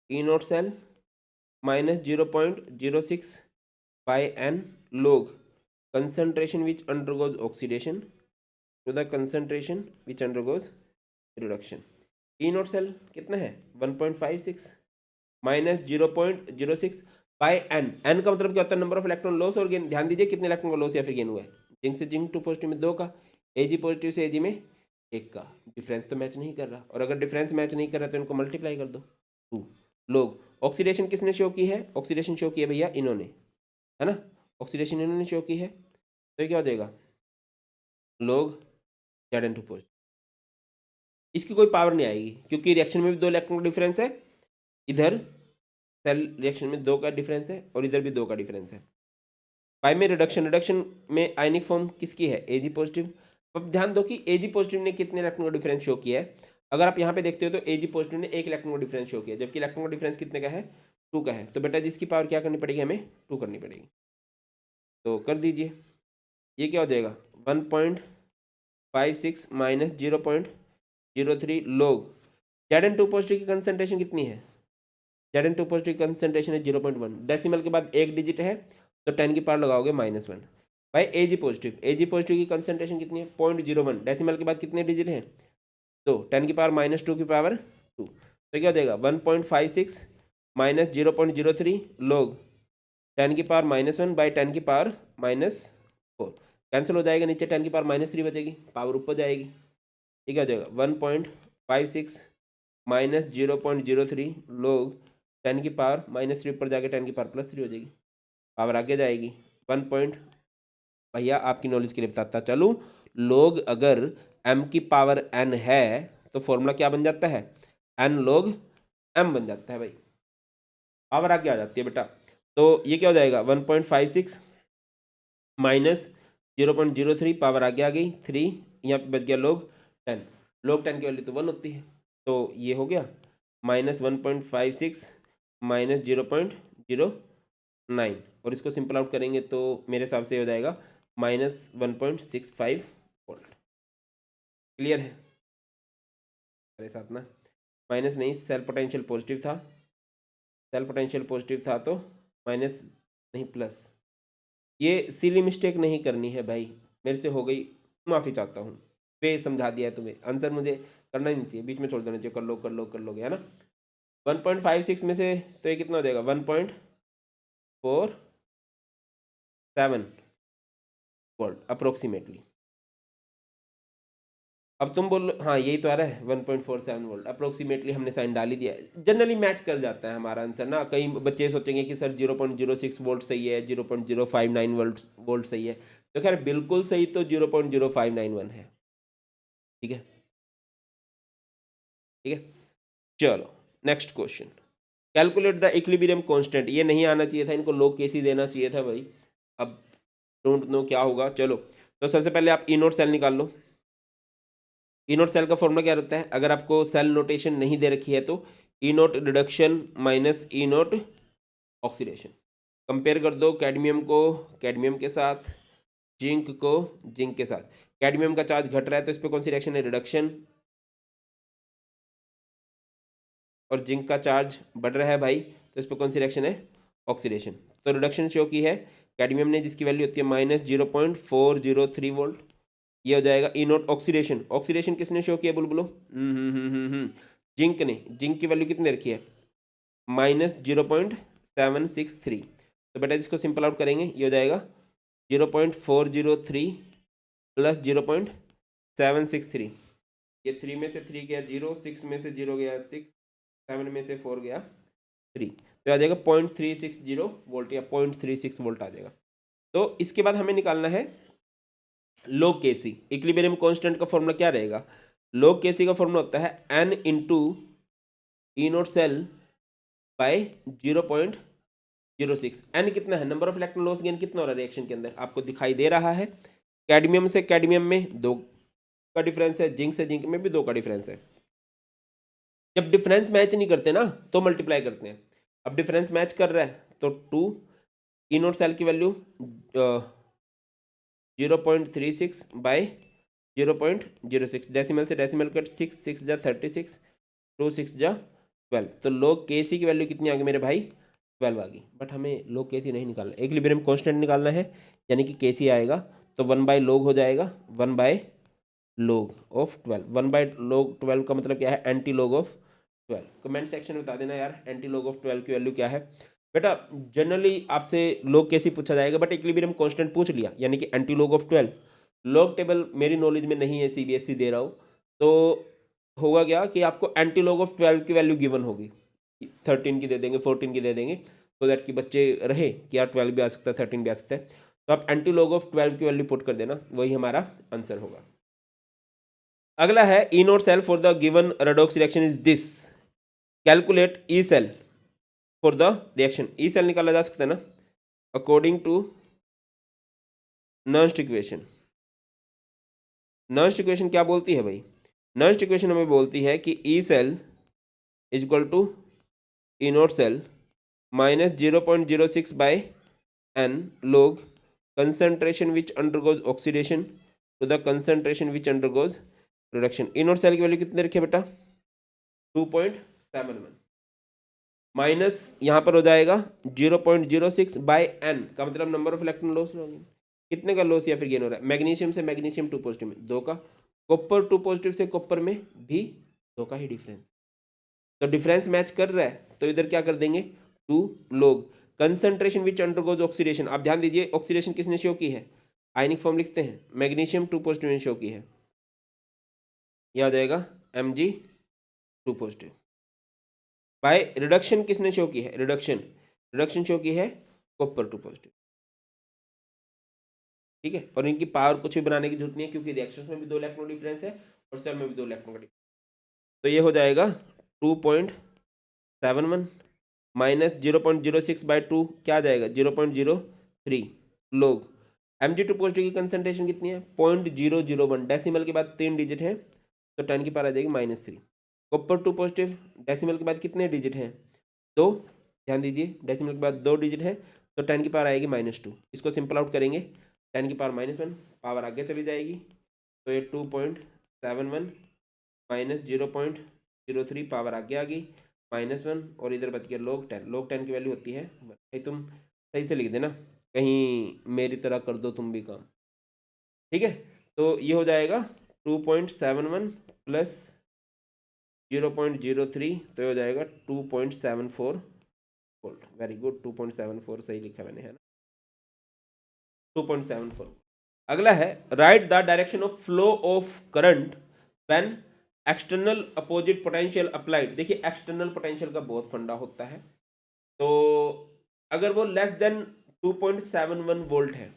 E note cell minus 0.06 by N log concentration which undergoes oxidation to the concentration which undergoes reduction। E note cell कितना है 1.56 माइनस 0.06 बाय एन, एन का मतलब क्या होता है नंबर ऑफ इलेक्ट्रॉन लॉस और गेन। ध्यान दीजिए कितने इलेक्ट्रॉन का लॉस या फिर गेन हुआ है, जिंक से जिंक टू पॉजिटिव में 2 का, एजी पॉजिटिव से एजी में 1 का, डिफरेंस तो मैच नहीं कर रहा, और अगर डिफरेंस मैच नहीं कर रहा तो इनको मल्टीप्लाई कर दो 2। लोग ऑक्सीडेशन किसने शो की है, ऑक्सीडेशन शो की है भैया इन्होंने, है ना, ऑक्सीडेशन इन्होंने शो की है, तो ये क्या हो जाएगा log Zn2 पॉजिटिव। इसकी कोई पावर नहीं आएगी क्योंकि रिएक्शन में भी 2 इलेक्ट्रॉन का डिफरेंस है, इधर सेल रिएक्शन में 2 का डिफरेंस है और इधर भी 2 का डिफरेंस है। पाई में रिडक्शन, रिडक्शन में आयनिक फॉर्म किसकी है एजी पॉजिटिव। अब ध्यान दो कि एजी पॉजिटिव ने कितने इलेक्ट्रॉन का डिफरेंस शो किया है, अगर आप यहाँ पे देखते हो तो एजी पॉजिटिव ने 1 इलेक्ट्रॉन का डिफरेंस शो किया, जबकि इलेक्ट्रॉन का डिफरेंस कितने का है 2 का है, तो बेटा जिसकी पावर क्या करनी पड़ेगी हमें 2 करनी पड़ेगी। तो कर दीजिए, ये क्या हो जाएगा 1.56 माइनस 0.03 लोग। Zn2 पॉजिटिव की कंसंट्रेशन कितनी है? Zn2 पॉजिटिव की कंसंट्रेशन है 0.1, डेसिमल के बाद एक डिजिट है तो 10 की पावर लगाओगे -1। भाई Ag पॉजिटिव की कंसंट्रेशन कितनी है 0.01, डेसिमल के बाद कितने डिजिट हैं? तो 10 की पावर -2 की पावर 2, तो क्या हो जाएगा 1.56 माइनस 0.03 लोग 10 की पावर -1 बाई 10 की पावर -4, कैंसिल हो जाएगा, नीचे 10 की पावर -3 बचेगी, पावर ऊपर जाएगी, ठीक है, हो जाएगा 1.56 माइनस 0.03 लोग 10 की पावर -3 ऊपर जाके 10 की पावर +3 हो जाएगी, पावर आगे जाएगी 1 भैया आपकी नॉलेज के लिए बताता चलूँ, लोग अगर m की पावर n है तो फॉर्मूला क्या बन जाता है n log m बन जाता है भाई, पावर आगे आ जाती है बेटा। तो ये क्या हो जाएगा 1.56 माइनस 0.03, पावर आगे आ गई 3, यहाँ पे बच गया लोग 10, लोग 10 की वैल्यू तो 1 होती है, तो ये हो गया -1.56 माइनस 0.09, और इसको सिंपल आउट करेंगे तो मेरे हिसाब से हो जाएगा -1.65 वोल्ट। क्लियर है मेरे साथ ना? माइनस नहीं, सेल पोटेंशियल पॉजिटिव था, सेल पोटेंशियल पॉजिटिव था तो माइनस नहीं प्लस। ये सिली मिस्टेक नहीं करनी है भाई, मेरे से हो गई, माफ़ी चाहता हूँ, वे समझा दिया है तुम्हें, आंसर मुझे करना ही नहीं चाहिए, बीच में छोड़ देना चाहिए, कर लो कर लो कर लोगे, है ना। 1.56 में से तो ये कितना हो जाएगा 1.47 वोल्ट अप्रोक्सीमेटली। अब तुम बोलो हाँ यही तो आ रहा है 1.47 वोल्ट अप्रोक्सीमेटली, हमने साइन डाल ही दिया है, जनरली मैच कर जाता है हमारा आंसर ना। कई बच्चे सोचेंगे कि सर 0.06 वोल्ट सही है, 0.059 वोल्ट सही है, तो खैर बिल्कुल सही तो 0.0591 है, ठीक है ठीक है। चलो next question, calculate the equilibrium constant, ये नहीं आना चाहिए था, इनको लोग कैसी देना चाहिए था भाई, अब डोंट नो क्या होगा। चलो तो सबसे पहले आप ई नोट सेल निकाल लो। ई नोट सेल का फॉर्मूला क्या रहता है, अगर आपको सेल नोटेशन नहीं दे रखी है तो ई नोट रिडक्शन माइनस ई नोट ऑक्सीडेशन। कंपेयर कर दो कैडमियम को कैडमियम के साथ, जिंक को जिंक के साथ। कैडमियम का चार्ज घट रहा है तो इस पर कौन सी रिएक्शन है, रिडक्शन, और जिंक का चार्ज बढ़ रहा है भाई तो इस पर कौन सी रिएक्शन है, ऑक्सीडेशन। तो रिडक्शन शो की है कैडमियम ने, जिसकी वैल्यू होती है -0.403 वोल्ट, ये हो जाएगा ई नोट ऑक्सीडेशन। ऑक्सीडेशन किसने शो किया बुलबुलो, जिंक ने, जिंक की वैल्यू कितनी रखी है -0.763, तो बेटा इसको सिंपल आउट करेंगे, ये हो जाएगा 0.403 प्लस 0.763, ये 3 में से 3 गया 0, 6 में से 0 गया 6, 7 में से 4 गया 3, तो आ जाएगा 0.360 वोल्ट या 0.36 वोल्ट आ जाएगा। तो इसके बाद हमें निकालना है लोग केसी। इक्विलिब्रियम कांस्टेंट का फॉर्मूला क्या रहेगा, लोग केसी का फॉर्मूला होता है n इंटू ई नोट सेल बाय 0.06। n कितना है, number of electron loss gain कितना हो रहा है रिएक्शन के अंदर, आपको दिखाई दे रहा है। कैडमियम से कैडमियम में 2 का डिफरेंस है, जिंक से जिंक में भी 2 का डिफरेंस है। जब डिफरेंस मैच नहीं करते ना तो मल्टीप्लाई करते हैं, अब डिफरेंस मैच कर रहा है तो 2, ई नोट सेल की वैल्यू 0.36 बाय 0.06, डेसिमल से डेसिमल कट 6 6 जा 36, 2 6 जा 12, तो लोग के सी की वैल्यू कितनी आ गई मेरे भाई 12 आ गई। बट हमें लोग के सी नहीं निकालना, इक्विलिब्रियम कांस्टेंट निकालना है, यानी कि के सी आएगा तो 1 बाय लोग हो जाएगा, 1 बाय लोग ऑफ 12, 1 बाय लोग 12 का मतलब क्या है, एंटी लोग ऑफ 12। कमेंट सेक्शन में बता देना यार एंटी लोग ऑफ 12 की वैल्यू क्या है। बेटा जनरली आपसे लोग कैसे पूछा जाएगा, बट इक्विलिब्रियम कांस्टेंट पूछ लिया, यानी कि एंटी लोग ऑफ 12। लॉग टेबल मेरी नॉलेज में नहीं है, सीबीएसई दे रहा हूँ, तो होगा क्या कि आपको एंटी लॉग ऑफ 12 की वैल्यू गिवन होगी, 13 की दे देंगे, 14 की दे देंगे, तो दैट कि बच्चे रहे कि यार 12 भी आ सकता है 13 भी आ सकता है, तो आप एंटी लॉग ऑफ 12 की वैल्यू पुट कर देना, वही हमारा आंसर होगा। अगला है E note cell for the given redox reaction is this, calculate E cell for the reaction. E cell निकाला जा सकता है ना according to Nernst equation. Nernst equation क्या बोलती है भाई, नर्स्ट इक्वेशन हमें बोलती है कि E cell is equal to E note cell minus 0.06 by n log concentration which undergoes oxidation to the concentration which undergoes reduction। E nought cell की value कितने रखे बेटा 2.71 माइनस यहाँ पर हो जाएगा 0.06 बाय एन का मतलब नंबर ऑफ इलेक्ट्रॉन लॉस कितने का लॉस या फिर गेन हो रहा है। मैग्नीशियम से मैग्नीशियम 2 पॉजिटिव में 2 का, कॉपर 2 पॉजिटिव से कॉपर में भी 2 का ही डिफरेंस। तो डिफरेंस मैच कर रहा है तो इधर क्या कर देंगे 2 log concentration which undergoes oxidation. आप ध्यान दीजिए ऑक्सीडेशन किसने शो की है, आयनिक फॉर्म लिखते हैं, मैग्नीशियम 2 पॉजिटिव ने शो की है, यह आ जाएगा Mg 2 पॉजिटिव। बाय रिडक्शन किसने शो की है, रिडक्शन शो की है कॉपर 2 पॉजिटिव। ठीक है, और इनकी पावर कुछ भी बनाने की जरूरत नहीं है क्योंकि रिएक्शंस में भी 2 इलेक्ट्रॉन डिफरेंस है और सेल में भी 2 इलेक्ट्रॉन का डिफरेंस। तो ये हो जाएगा 2.71 माइनस 0.06 बाई 2 क्या आ जाएगा 0.03 log। Mg2 पॉजिटिव की कंसंट्रेशन कितनी है 0.001, डेसिमल के बाद 3 डिजिट है तो 10 की पावर आ जाएगी -3। कॉपर 2 पॉजिटिव डेसिमल के बाद कितने डिजिट हैं 2, ध्यान दीजिए डेसिमल के बाद 2 डिजिट है तो 10 की पावर आएगी -2। इसको सिंपल आउट करेंगे 10 की पावर -1 पावर आगे चली जाएगी तो ये 2.71 माइनस 0.03 पावर आगे आ गई -1 और इधर बच गया log 10। log 10 की वैल्यू होती है, भाई तुम सही से लिख देना, कहीं मेरी तरह कर दो तुम भी काम। ठीक है, तो ये हो जाएगा 2.71 प्लस 0.03 तो ये हो जाएगा 2.74 वोल्ट। वेरी गुड, 2.74 सही लिखा मैंने, है ना 2.74। अगला है write the direction of flow of current when external opposite potential applied. देखिए एक्सटर्नल पोटेंशियल का बहुत फंडा होता है, तो अगर वो लेस देन 2.71 वोल्ट है,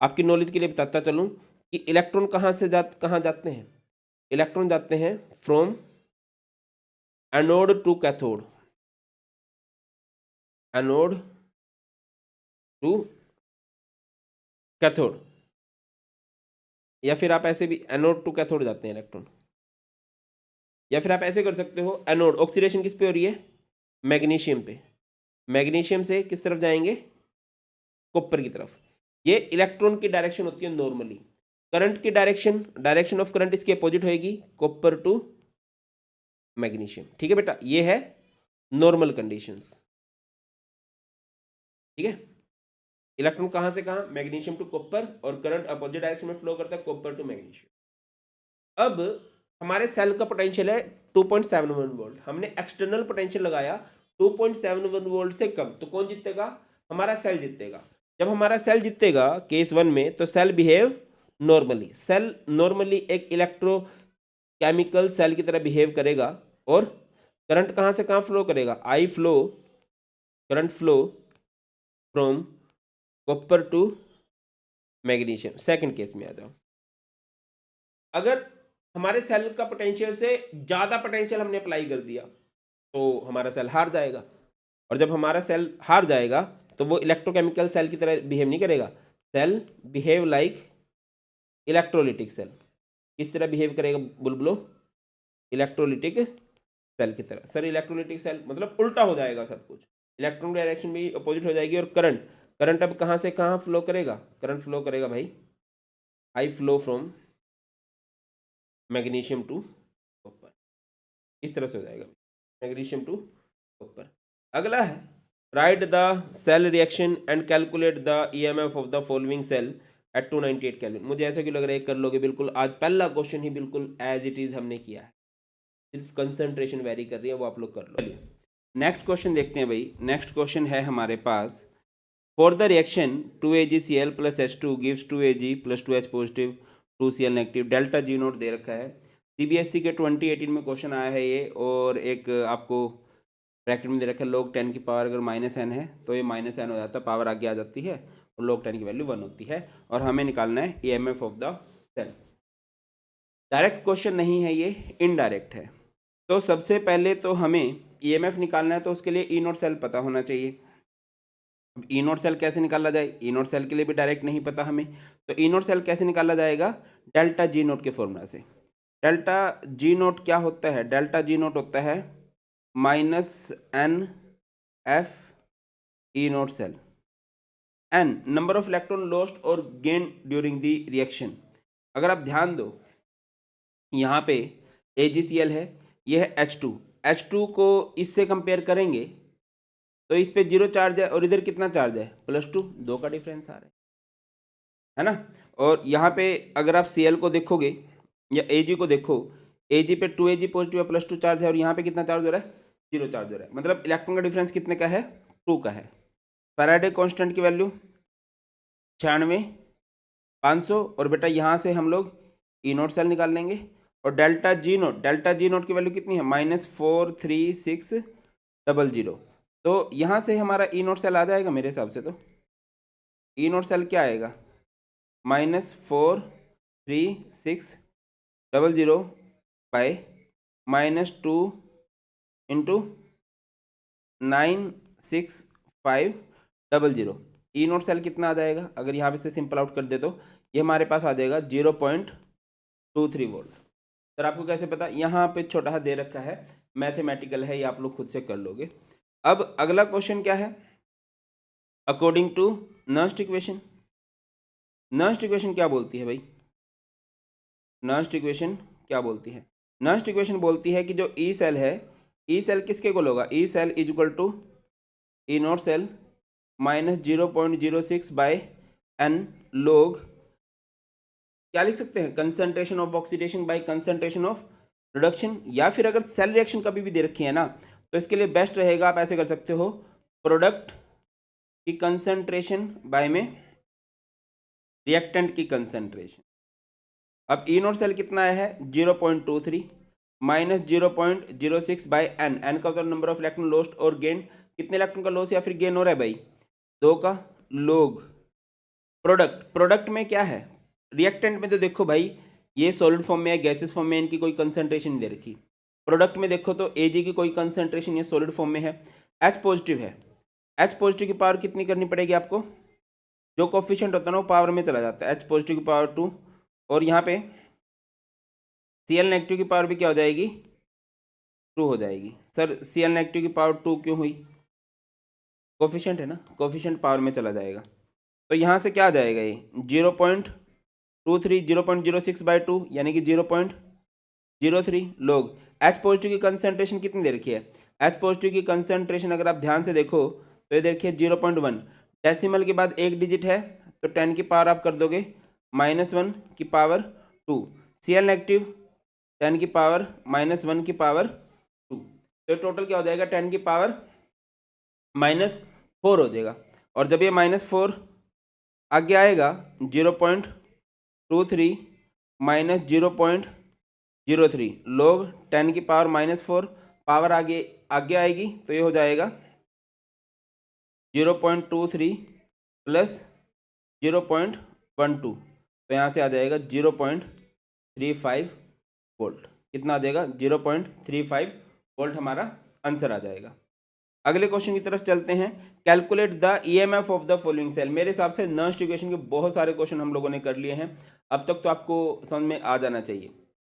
आपकी नॉलेज के लिए बताता चलूं कि इलेक्ट्रॉन कहाँ जाते हैं, इलेक्ट्रॉन जाते हैं from anode to cathode, anode to cathode, या फिर आप ऐसे भी एनोड टू कैथोड जाते हैं इलेक्ट्रॉन, या फिर आप ऐसे कर सकते हो एनोड ऑक्सीडेशन किस पे हो रही है मैग्नीशियम पे, मैग्नीशियम से किस तरफ जाएंगे कॉपर की तरफ। ये इलेक्ट्रॉन की डायरेक्शन होती है नॉर्मली। करंट की डायरेक्शन ऑफ करंट इसकी अपोजिट होएगी कॉपर टू मैग्नीशियम। ठीक है बेटा, ये है नॉर्मल कंडीशंस। ठीक है, इलेक्ट्रॉन कहां से कहां मैग्नीशियम टू कॉपर और करंट अपोजिट डायरेक्शन में फ्लो करता है कॉपर टू मैग्नीशियम। अब हमारे सेल का पोटेंशियल है 2.71 वोल्ट, हमने एक्सटर्नल पोटेंशियल लगाया 2.71 वोल्ट से कम, तो कौन जीतेगा हमारा सेल जीतेगा। जब हमारा सेल जीतेगा केस 1 में तो cell behave normally, cell normally एक इलेक्ट्रोकेमिकल सेल की तरह बिहेव करेगा और करंट कहां से कहां फ्लो करेगा आई flow, current flow from copper two magnesium. Second case में आ जाओ, अगर हमारे सेल का पोटेंशियल से ज्यादा पोटेंशियल हमने अप्लाई कर दिया तो हमारा सेल हार जाएगा, और जब हमारा सेल हार जाएगा तो वो इलेक्ट्रोकेमिकल सेल की तरह बिहेव नहीं करेगा, cell behave like electrolytic cell. किस तरह बिहेव करेगा बुलबुलो, इलेक्ट्रोलिटिक सेल की तरह। सर इलेक्ट्रोलिटिक सेल मतलब उल्टा हो जाएगा सब कुछ, इलेक्ट्रॉन डायरेक्शन भी अपोजिट हो जाएगी और करंट अब कहां से कहां फ्लो करेगा, करंट फ्लो करेगा भाई I flow from magnesium to copper, इस तरह से हो जाएगा मैग्नीशियम टू कॉपर। अगला है write the cell reaction and calculate the EMF of the following cell at 298 kelvin. मुझे ऐसा क्यों लग रहा है कर लोगे बिल्कुल, आज पहला क्वेश्चन ही बिल्कुल एज इट इज हमने किया है, सिर्फ कंसंट्रेशन वेरी कर रही है वो आप लोग कर लो। चलिए नेक्स्ट क्वेश्चन देखते हैं भाई। नेक्स्ट क्वेश्चन है हमारे पास for the reaction 2AgCl plus H2 gives 2Ag plus 2H positive 2Cl negative, delta G naught दे रखा है। CBSE के 2018 में क्वेश्चन आया है ये, और एक आपको ब्रैकेट में दे रखा है log 10 की पावर अगर -n है तो ये -n हो जाता है, पावर आगे आ जाती है और log 10 की वैल्यू 1 होती है, और हमें निकालना है EMF of the cell. Direct question नहीं है ये, इनडायरेक्ट है। तो सबसे पहले तो हमें EMF निकालना है तो उसके लिए E नोट सेल पता होना चाहिए। अब E नोट सेल कैसे निकाला जाए, E नोट सेल के लिए भी डायरेक्ट नहीं पता हमें, तो E नोट सेल कैसे निकाला जाएगा डेल्टा G नोट के फॉर्मूला से। डेल्टा G नोट क्या होता है, डेल्टा G नोट होता है -NF E nought cell. N number of electron lost और गेन ड्यूरिंग द रिएक्शन। अगर आप ध्यान दो यहाँ पे AgCl है, ये है H2। H2 को इससे कंपेयर करेंगे तो इस पे 0 चार्ज है और इधर कितना चार्ज है +2, 2 का डिफरेंस आ रहा है ना। और यहाँ पे अगर आप Cl को देखोगे या Ag को देखो, Ag पे 2Ag पॉजिटिव है, +2 चार्ज है और यहाँ पे कितना चार्ज हो रहा है 0 चार्ज हो रहा है, मतलब इलेक्ट्रॉन का डिफरेंस कितने का है 2 का है। फैराडे कांस्टेंट की वैल्यू 96, 500 और बेटा यहाँ से हम लोग E0 सेल निकाल लेंगे और डेल्टा जी नोट की वैल्यू कितनी है -43600। तो यहाँ से हमारा E0 सेल आ जाएगा मेरे हिसाब से। तो E0 सेल क्या आएगा -43600 बाय -2 इंटू 96500। E0 सेल कितना आ जाएगा, अगर यहाँ पे से सिंपल आउट कर दे तो ये हमारे पास आ जाएगा 0.23 वोल्ट। सर आपको कैसे पता, यहाँ पे छोटा सा दे रखा है, मैथमेटिकल है, ये आप लोग खुद से कर लोगे। अब अगला क्वेश्चन क्या है, according to Nernst equation. Nernst equation क्या बोलती है भाई, नर्स्ट इक्वेशन क्या बोलती है, नर्स्ट इक्वेशन बोलती है कि जो ई सेल है, ई सेल किसके इक्वल होगा, E cell is equal to E0 cell -0.06 by n log, क्या लिख सकते हैं, concentration of oxidation by concentration of reduction. या फिर अगर सेल रिएक्शन कभी भी दे रखी है ना तो इसके लिए बेस्ट रहेगा, आप ऐसे कर सकते हो, प्रोडक्ट की कंसंट्रेशन बाय में रिएक्टेंट की कंसंट्रेशन। अब E0 सेल कितना आया है 0.23 -0.06 बाय n, n का मतलब नंबर ऑफ इलेक्ट्रॉन लॉस्ट और गेन, कितने इलेक्ट्रॉन का लॉस या फिर गेन हो रहा है भाई 2 का लोग। प्रोडक्ट में क्या है, रिएक्टेंट में तो देखो भाई ये सॉलिड फॉर्म में है, गैसेस फॉर्म में, इनकी कोई कंसंट्रेशन नहीं दे रखी। प्रोडक्ट में देखो तो Ag की कोई कंसंट्रेशन ये सॉलिड फॉर्म में है, H पॉजिटिव है, H पॉजिटिव की पावर कितनी करनी पड़ेगी आपको, जो कोफिशिएंट होता है ना वो पावर में चला जाता है, H पॉजिटिव की पावर 2 और यहाँ पे Cl नेगेटिव की पावर भी क्या हो जाएगी 2 हो जाएगी। सर Cl नेगेटिव की पावर 2 क्यों हुई, कोफिशिएंट है ना, कोफिशिएंट पावर में चला जाएगा। तो यहाँ से क्या आ जाएगा ये 0.23 0.06 बाय 2 यानी कि 0.03 लोग। H पॉजिटिव की कंसंट्रेशन कितनी दे रखी है, H पॉजिटिव की कंसंट्रेशन अगर आप ध्यान से देखो तो ये देखिए 0.1, डेसिमल के बाद एक डिजिट है तो 10 की पावर आप कर दोगे -1 की पावर 2, Cl नेगेटिव 10 की पावर -1 की पावर 2, तो टोटल क्या हो जाएगा 10 की पावर -4 हो जाएगा। और जब ये -4 आगे आएगा 0.23 -0.03 लोग 10 की पावर -4, पावर आगे आगे आएगी तो ये हो जाएगा 0.23 प्लस 0.12, तो यहाँ से आ जाएगा 0.35 वोल्ट। कितना आ जाएगा 0.35 वोल्ट हमारा आंसर आ जाएगा। अगले क्वेश्चन की तरफ चलते हैं, calculate the EMF of the following cell. मेरे हिसाब से नर्स्ट इक्वेशन के बहुत सारे क्वेश्चन हम लोगों ने कर लिए हैं, अब तक तो आपको समझ में आ जाना चाहिए।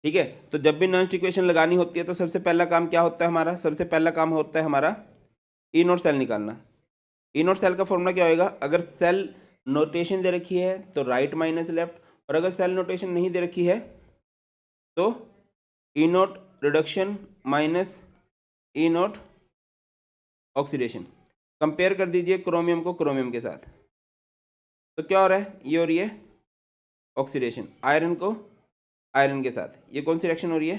ठीक है, तो जब भी नर्स्ट इक्वेशन लगानी होती है तो सबसे पहला काम क्या होता है हमारा, सबसे पहला काम होता है हमारा E0 सेल निकालना। E0 सेल का फॉर्मूला क्या होएगा, अगर सेल नोटेशन दे रखी है तो राइट माइनस लेफ्ट, और अगर सेल नोटेशन नहीं दे रखी है तो E0 reduction minus E0 oxidation. Compare कर दीजिए क्रोमियम को क्रोमियम के साथ, तो क्या हो रहा है, ये हो रही है ऑक्सीडेशन, आयरन को आयरन के साथ, ये कौन सी रिएक्शन हो रही है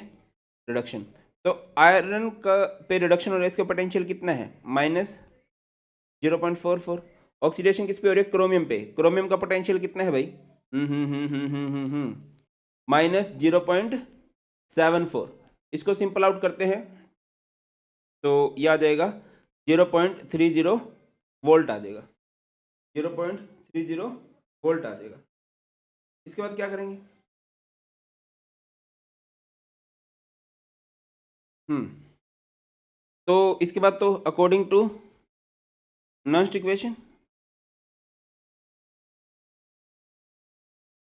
रिडक्शन। तो आयरन का पे रिडक्शन हो रहा है, इसका पोटेंशियल कितना है -0.44। ऑक्सीडेशन किस पे हो रही है क्रोमियम पे, क्रोमियम का पोटेंशियल कितना है भाई -0.74। इसको सिंपल आउट करते हैं तो ये आ जाएगा 0.30 वोल्ट आ जाएगा, 0.30 वोल्ट आ जाएगा। इसके बाद क्या करेंगे, तो इसके बाद तो according to Nernst equation,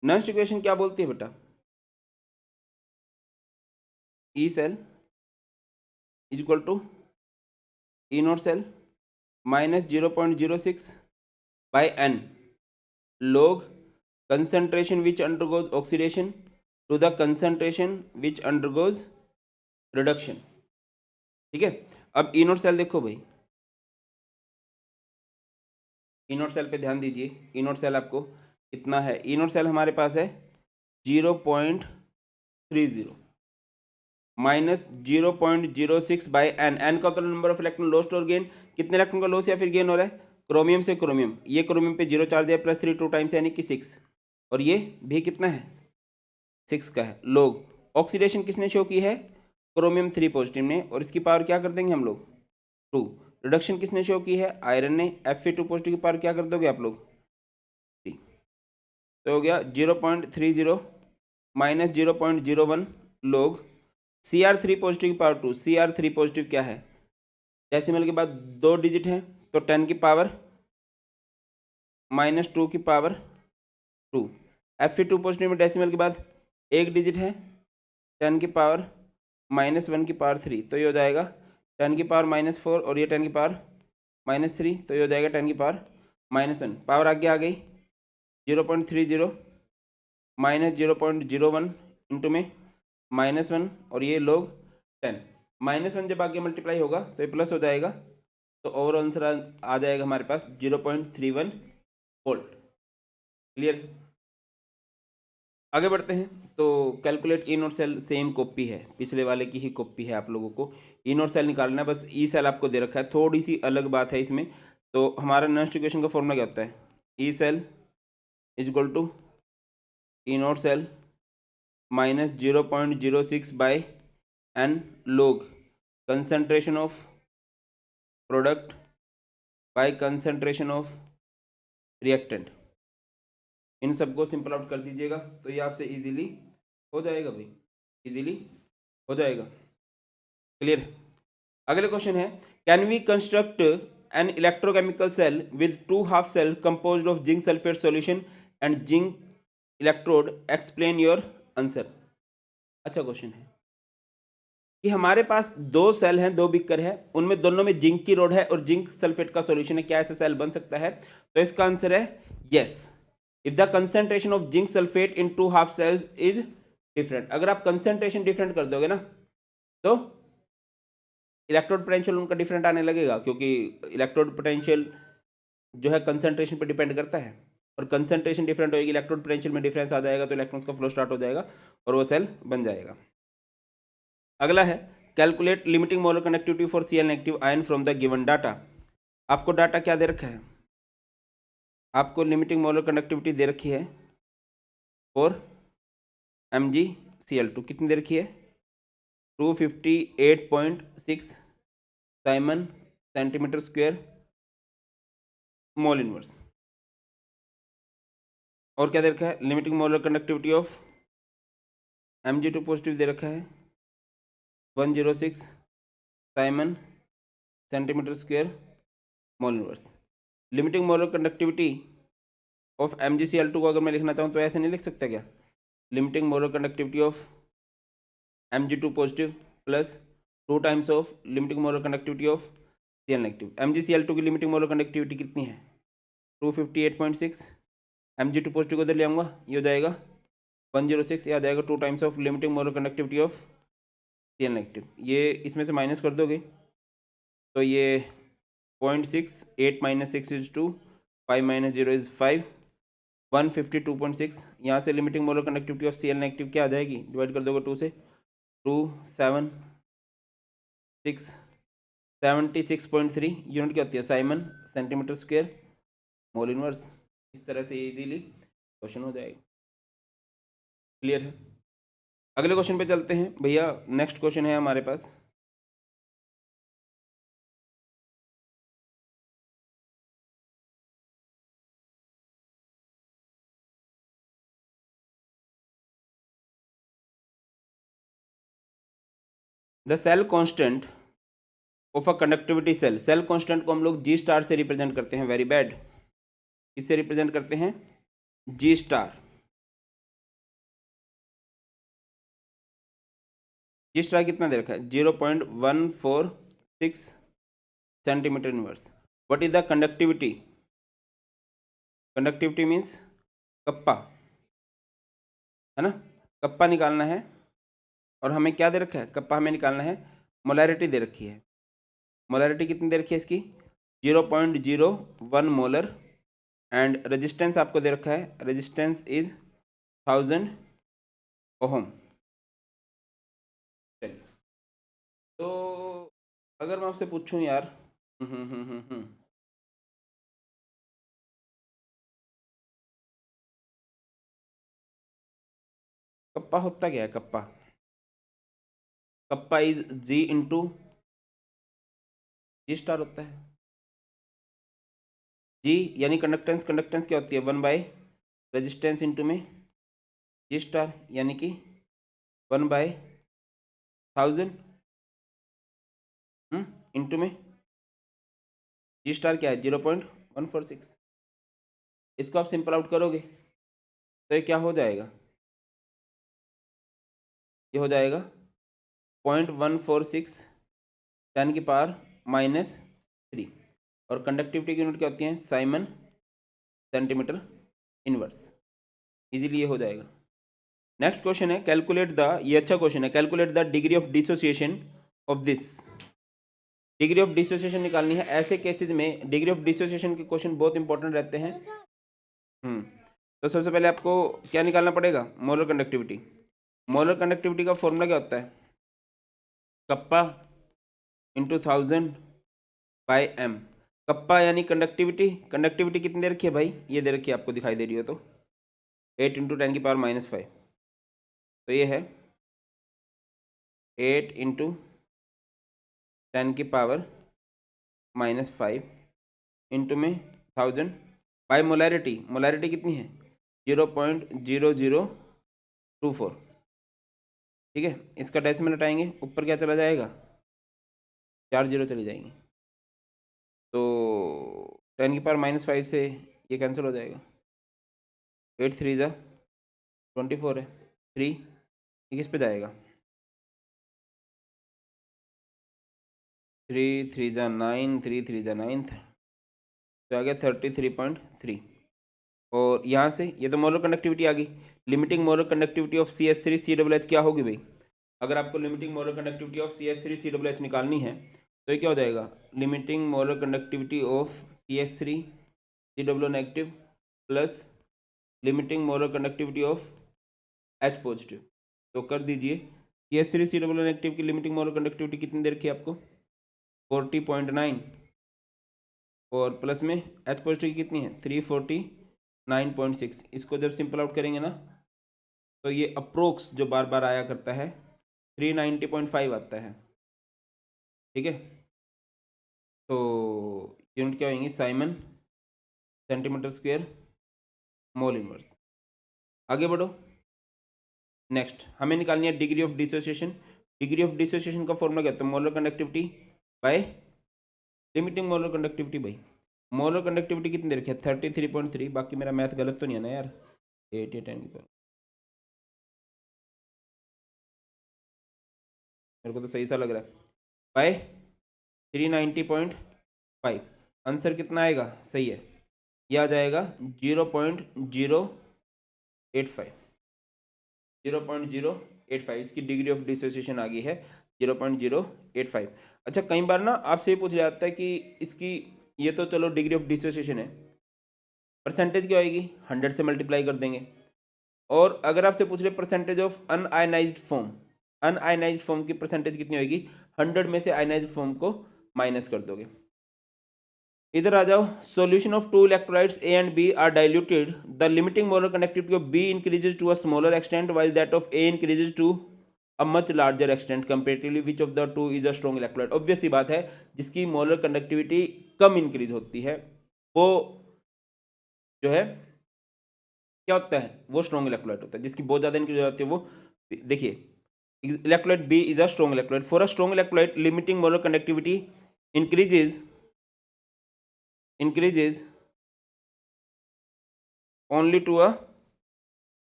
Nernst equation क्या बोलती है बेटा, E cell is equal to E0 cell -0.06 by n log concentration which undergoes oxidation to the concentration which undergoes reduction। ठीक है, अब ई नोट सेल देखो भाई, ई नोट सेल पे ध्यान दीजिए। ई नोट सेल आपको कितना है, ई नोट सेल हमारे पास है 0.30 माइनस 0.06 बाई एन। एन का होता है नंबर ऑफ इलेक्ट्रॉन लॉस्ट और गेन, कितने इलेक्ट्रॉन का लॉस या फिर गेन हो रहा है, क्रोमियम से क्रोमियम, ये क्रोमियम पे 0 चार्ज है प्लस 3 2 टाइम्स यानी कि 6, और ये भी कितना है 6 का है। लोग ऑक्सीडेशन किसने शो की है, क्रोमियम 3 पॉजिटिव ने, और इसकी पावर क्या कर देंगे हम लोग 2। रिडक्शन किसने शो की है, आयरन ने, Fe2 पॉजिटिव की पावर क्या कर दोगे आप लोग 3। तो हो गया 0.30 माइनस 0.01 लोग Cr3 पॉजिटिव की पावर 2। Cr3 पॉजिटिव क्या है, डेसिमल के बाद 2 डिजिट है तो 10 की पावर -2 की पावर 2। Fe2 पॉजिटिव में डेसिमल के बाद 1 डिजिट है 10 की पावर -1 की पावर 3, तो ये हो जाएगा 10 की पावर -4 और ये 10 की पावर -3, तो ये हो जाएगा 10 की पावर -1। पावर आगे आ गई 0.30 माइनस 0.01 इंटू में -1 और ये लोग 10, -1 जब आगे मल्टीप्लाई होगा तो ये प्लस हो जाएगा, तो ओवरऑल आंसर आ जाएगा हमारे पास 0.31 वोल्ट। क्लियर, आगे बढ़ते हैं। तो calculate E note cell, same copy है, पिछले वाले की ही कॉपी है, आप लोगों को ई नोट सेल निकालना है, बस ई सेल आपको दे रखा है, थोड़ी सी अलग बात है इसमें। तो हमारा नेक्स्ट इक्वेशन का फॉर्मूला क्या होता है, E cell is equal to E note cell minus 0.06 by n log concentration of product by concentration of reactant. इन सबको सिंपल आउट कर दीजिएगा तो ये आपसे इजीली हो जाएगा भाई, इजीली हो जाएगा। क्लियर, अगले क्वेश्चन है, can we construct an electrochemical cell with 2 half cell composed of zinc sulphate solution and zinc electrode, explain your answer. अच्छा क्वेश्चन है कि हमारे पास 2 सेल हैं, 2 बिकर है, उनमें दोनों में जिंक की रोड है और जिंक सल्फेट का सॉल्यूशन है, क्या ऐसा सेल बन सकता है, तो इसका आंसर है yes, if the concentration of zinc sulphate in 2 half cells is different. अगर आप कंसेंट्रेशन डिफरेंट कर दोगे ना तो इलेक्ट्रोड पोटेंशियल उनका डिफरेंट आने लगेगा, क्योंकि इलेक्ट्रोड पोटेंशियल जो है कंसेंट्रेशन पर डिपेंड करता है, और कंसेंट्रेशन डिफरेंट होगी, इलेक्ट्रोड पोटेंशियल में डिफरेंस आ जाएगा, तो इलेक्ट्रॉन्स का फ्लो स्टार्ट हो जाएगा और वो सेल बन जाएगा। अगला है, calculate limiting molar connectivity for Cl negative ion from the given data. आपको डाटा क्या दे रखा है, आपको लिमिटिंग मोलर कनेक्टिविटी दे रखी है फॉर MgCl2, कितनी दे रखी है 258.6 siemens centimetre square mole inverse. और क्या दे रखा है, limiting molar conductivity of Mg2 positive दे रखा है 106 siemens centimetre square mole inverse. Limiting molar conductivity of MgCl2 को अगर मैं लिखना चाहूँ तो ऐसे नहीं लिख सकता क्या, limiting molar conductivity of Mg2 positive plus 2 times of limiting molar conductivity of Cl negative. MgCl2 की लिमिटिंग मोलर कंडक्टिविटी कितनी है 258.6, Mg2 पॉजिटिव को इधर ले आऊँगा, ये हो जाएगा 106, ये आ जाएगा 2 times of limiting molar conductivity of Cl negative. ये इसमें से माइनस कर दोगे तो ये 0.6, 8 माइनस 6 इज 2, 5 माइनस 0 इज 5, 152.6। यहाँ से limiting molar conductivity of Cl negative क्या आ जाएगी, डिवाइड कर दोगे 2 से, 2 7 6 76.3, यूनिट क्या होती है Simon centimetre square mole inverse. इस तरह से इजीली क्वेश्चन हो जाएगा। क्लियर है, अगले क्वेश्चन पे चलते हैं भैया। नेक्स्ट क्वेश्चन है हमारे पास, the cell constant of a conductivity cell. Cell constant को हम लोग G स्टार से रिप्रेजेंट करते हैं, वेरी बैड, इससे रिप्रेजेंट करते हैं G स्टार। G स्टार कितना दे रखा है 0.146 centimetre inverse. What is the conductivity conductivity means kappa, है ना, कप्पा निकालना है। और हमें क्या दे रखा है, कप्पा हमें निकालना है, मोलैरिटी दे रखी है। मोलैरिटी कितनी दे रखी है इसकी, 0.01 मोलर। एंड रेजिस्टेंस आपको दे रखा है, रेजिस्टेंस इज 1000 ओहम। चलिए, तो अगर मैं आपसे पूछूं यार, कप्पा होता क्या है, kappa, kappa is G into G star होता है। जी यानी कंडक्टेंस, कंडक्टेंस क्या होती है, 1 बाय रेजिस्टेंस इंटू में जी स्टार, यानी कि 1/1000 इंटू में जी स्टार क्या है, 0.146। इसको आप सिंपल आउट करोगे तो ये क्या हो जाएगा, ये हो जाएगा 0.146 10⁻³ और कंडक्टिविटी की यूनिट क्या होती है, साइमन सेंटीमीटर इनवर्स। इजीली ये हो जाएगा। नेक्स्ट क्वेश्चन है, कैलकुलेट द, ये अच्छा क्वेश्चन है, calculate the degree of dissociation of this. Degree of dissociation निकालनी है। ऐसे केसेस में डिग्री ऑफ डिसोसिएशन के क्वेश्चन बहुत इंपॉर्टेंट रहते हैं। तो सबसे पहले आपको क्या निकालना पड़ेगा, मोलर कंडक्टिविटी। मोलर कंडक्टिविटी का फॉर्मूला क्या होता है, कप्पा इंटू 1000/m। कप्पा यानी कंडक्टिविटी, कंडक्टिविटी कितनी दे रखी है भाई, ये दे रखी है, आपको दिखाई दे रही हो तो 8 × 10⁻⁻5। तो ये है 8 × 10⁻⁻5 इंटू में 1000 बाय मोलैरिटी। मोलैरिटी कितनी है, 0.0024। ठीक है, इसका डेसिमल हटाएंगे, ऊपर क्या चला जाएगा, 4 जीरो चली जाएंगी। तो 10⁻⁻5 से ये कैंसिल हो जाएगा, 8 3 ज़ा 24 है, 3 ये किस पे जाएगा, 3 3 ज़ा 9, 3 3 ज़ा 9, तो आ गया 33.3। और यहाँ से ये तो मोलर कंडक्टिविटी आ गई। Limiting molar conductivity of CH3COOH क्या होगी भाई, अगर आपको limiting molar conductivity of CH3COOH निकालनी है तो ये क्या हो जाएगा, limiting molar conductivity of CH3COO negative plus limiting molar conductivity of H positive. तो कर दीजिए, CH3COO नेगेटिव की लिमिटिंग मोलर कंडक्टिविटी कितनी दे रखी है आपको, 40.9, और प्लस में H पॉजिटिव की कितनी है, 349.6। इसको जब सिंपल आउट करेंगे ना तो ये अप्रोक्स जो बार बार आया करता है 390.5 आता है। ठीक है, तो यूनिट क्या होंगी, siemens centimetre square mole inverse. आगे बढ़ो, नेक्स्ट हमें निकालनी है degree of dissociation. Degree of dissociation का फॉर्मूला क्या होता है, molar conductivity by limiting molar conductivity. भाई मोलर कंडक्टिविटी कितनी दे रखी है, 33.3। बाकी मेरा मैथ गलत तो नहीं है ना यार, 8 8 मेरे को तो सही सा लग रहा है, बाय 390.5। आंसर कितना आएगा, सही है, यह आ जाएगा 0.085। 0.085 इसकी डिग्री ऑफ डिसोसिएशन आ गई है, 0.085। अच्छा, कई बार ना आपसे ये पूछ जाता है कि इसकी, ये तो चलो डिग्री ऑफ डिसोसिएशन है, परसेंटेज क्या आएगी, 100 से मल्टीप्लाई कर देंगे। और अगर आपसे पूछ रहे percentage of un-ionised form, un-ionised form की परसेंटेज कितनी होगी, 100 में से आयनाइज्ड फॉर्म को माइनस कर दोगे। इधर आ जाओ, solution of two electrolytes A and B are diluted, the limiting molar conductivity of B increases to a smaller extent while that of A increases to a much larger extent comparatively, which of the two is a strong electrolyte. Obvious सी बात है, जिसकी molar conductivity कम increase होती है वो जो है क्या होता है, वो स्ट्रॉन्ग इलेक्ट्रोलाइट होता है। जिसकी बहुत ज़्यादा इंक्रीज हो जाती है वो, देखिए electrolyte B is a strong electrolyte. For a strong electrolyte limiting molar conductivity increases only to a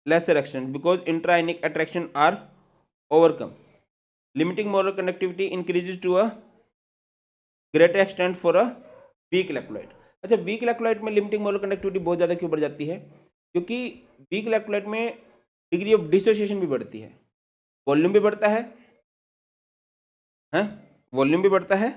lesser extent because intraionic attraction are overcome. Limiting molar conductivity increases to a greater extent for a weak electrolyte. अच्छा, weak electrolyte में limiting molar conductivity बहुत ज़्यादा क्यों बढ़ जाती है? क्योंकि weak electrolyte में डिग्री ऑफ डिसोसिएशन भी बढ़ती है, वॉल्यूम भी बढ़ता है, वॉल्यूम भी बढ़ता है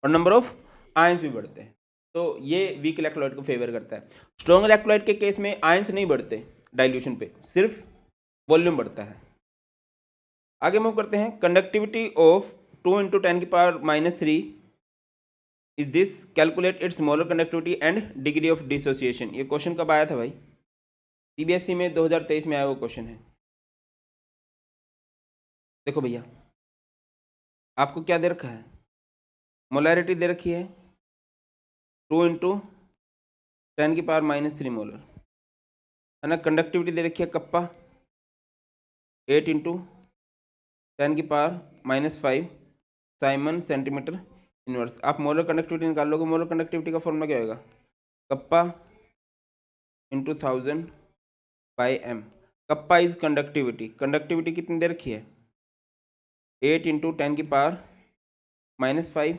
और नंबर ऑफ आयंस भी बढ़ते हैं। तो ये वीक इलेक्ट्रोलाइट को फेवर करता है। स्ट्रॉन्ग इलेक्ट्रोलाइट के केस में आयंस नहीं बढ़ते डाइल्यूशन पे, सिर्फ वॉल्यूम बढ़ता है। आगे मूव करते हैं। Conductivity of 2 × 10⁻³ is this, calculate its molar conductivity and degree of dissociation. ये क्वेश्चन कब आया था भाई? सीबीएसई में 2023 में आया वो क्वेश्चन है। देखो भैया, आपको क्या दे रखा है? मोलैरिटी दे रखी है 2 × 10⁻³ मोलर, है ना। कंडक्टिविटी दे रखी है कप्पा 8 × 10⁻⁵ साइमन सेंटीमीटर इनवर्स। आप मोलर कंडक्टिविटी निकाल लोगे। मोलर कंडक्टिविटी का फॉर्मूला क्या होगा? Kappa × 1000/m। Kappa is conductivity. Conductivity कितनी दे रखी है? 8 × 10⁻⁵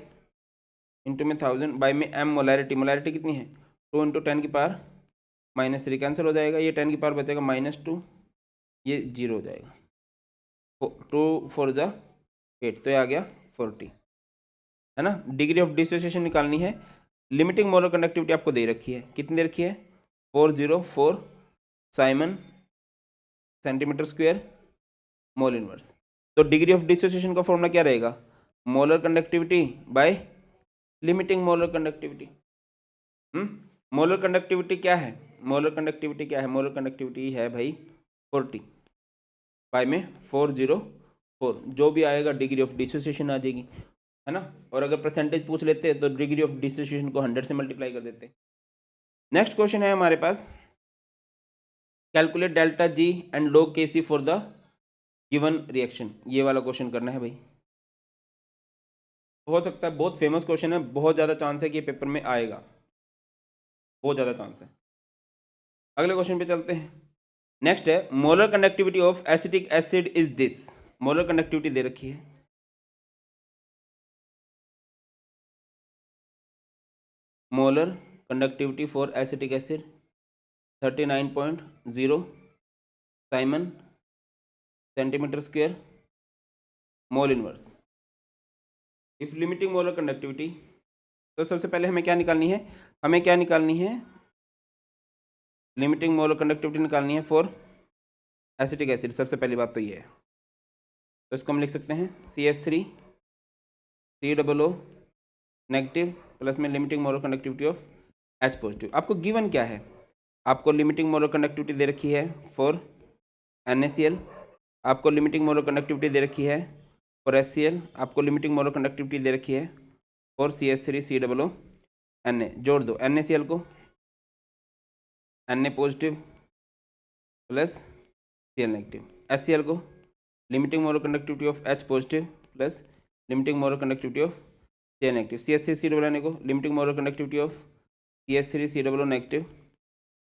इंटू में 1000/m मोलैरिटी। मोलैरिटी कितनी है? 2 × 10⁻³ कैंसिल हो जाएगा, ये 10 की पावर बचेगा -2, ये 0 हो जाएगा। 2 4 × 8, तो ये आ गया 40, है ना। डिग्री ऑफ डिसोसिएशन निकालनी है। लिमिटिंग मोलर कंडक्टिविटी आपको दे रखी है, कितनी दे रखी है? 404 siemens centimetre square mole inverse. तो डिग्री ऑफ डिसोसिएशन का फॉर्मूला क्या रहेगा? Molar conductivity by limiting molar conductivity. Molar conductivity क्या है? मोलर कंडक्टिविटी क्या है? मोलर कंडक्टिविटी है भाई 40 बाय में 404, जो भी आएगा डिग्री ऑफ डिसोसिएशन आ जाएगी, है ना। और अगर परसेंटेज पूछ लेते तो डिग्री ऑफ डिसोसिएशन को 100 से मल्टीप्लाई कर देते। नेक्स्ट क्वेश्चन है हमारे पास, calculate delta G and log Kc for the given reaction. ये वाला क्वेश्चन करना है भाई। हो सकता है, बहुत फेमस क्वेश्चन है, बहुत ज़्यादा चांस है कि ये पेपर में आएगा, बहुत ज़्यादा चांस है। अगले क्वेश्चन पे चलते हैं। नेक्स्ट है, molar conductivity of acetic acid is this. Molar conductivity दे रखी है, molar conductivity for acetic acid 39.0 siemens centimetre square mole inverse. If limiting molar conductivity, तो सबसे पहले हमें क्या निकालनी है? हमें क्या निकालनी है? लिमिटिंग मोलर कंडक्टिविटी निकालनी है फॉर एसिटिक एसिड। सबसे पहली बात तो ये है, तो इसको हम लिख सकते हैं CH3 COO नेगेटिव प्लस में limiting molar conductivity of H positive. आपको गिवन क्या है? आपको लिमिटिंग मोलर कंडक्टिविटी दे रखी है फॉर NaCl, आपको लिमिटिंग मोलर कंडक्टिविटी दे रखी है फॉर HCl, आपको लिमिटिंग मोलर कंडक्टिविटी दे रखी है फॉर CH3 COO Na। जोड़ दो NaCl को, Na positive plus Cl negative, HCl को limiting molar conductivity of H positive plus limiting molar conductivity of Cl negative, CH3 COO Na को limiting molar conductivity of CH3 COO negative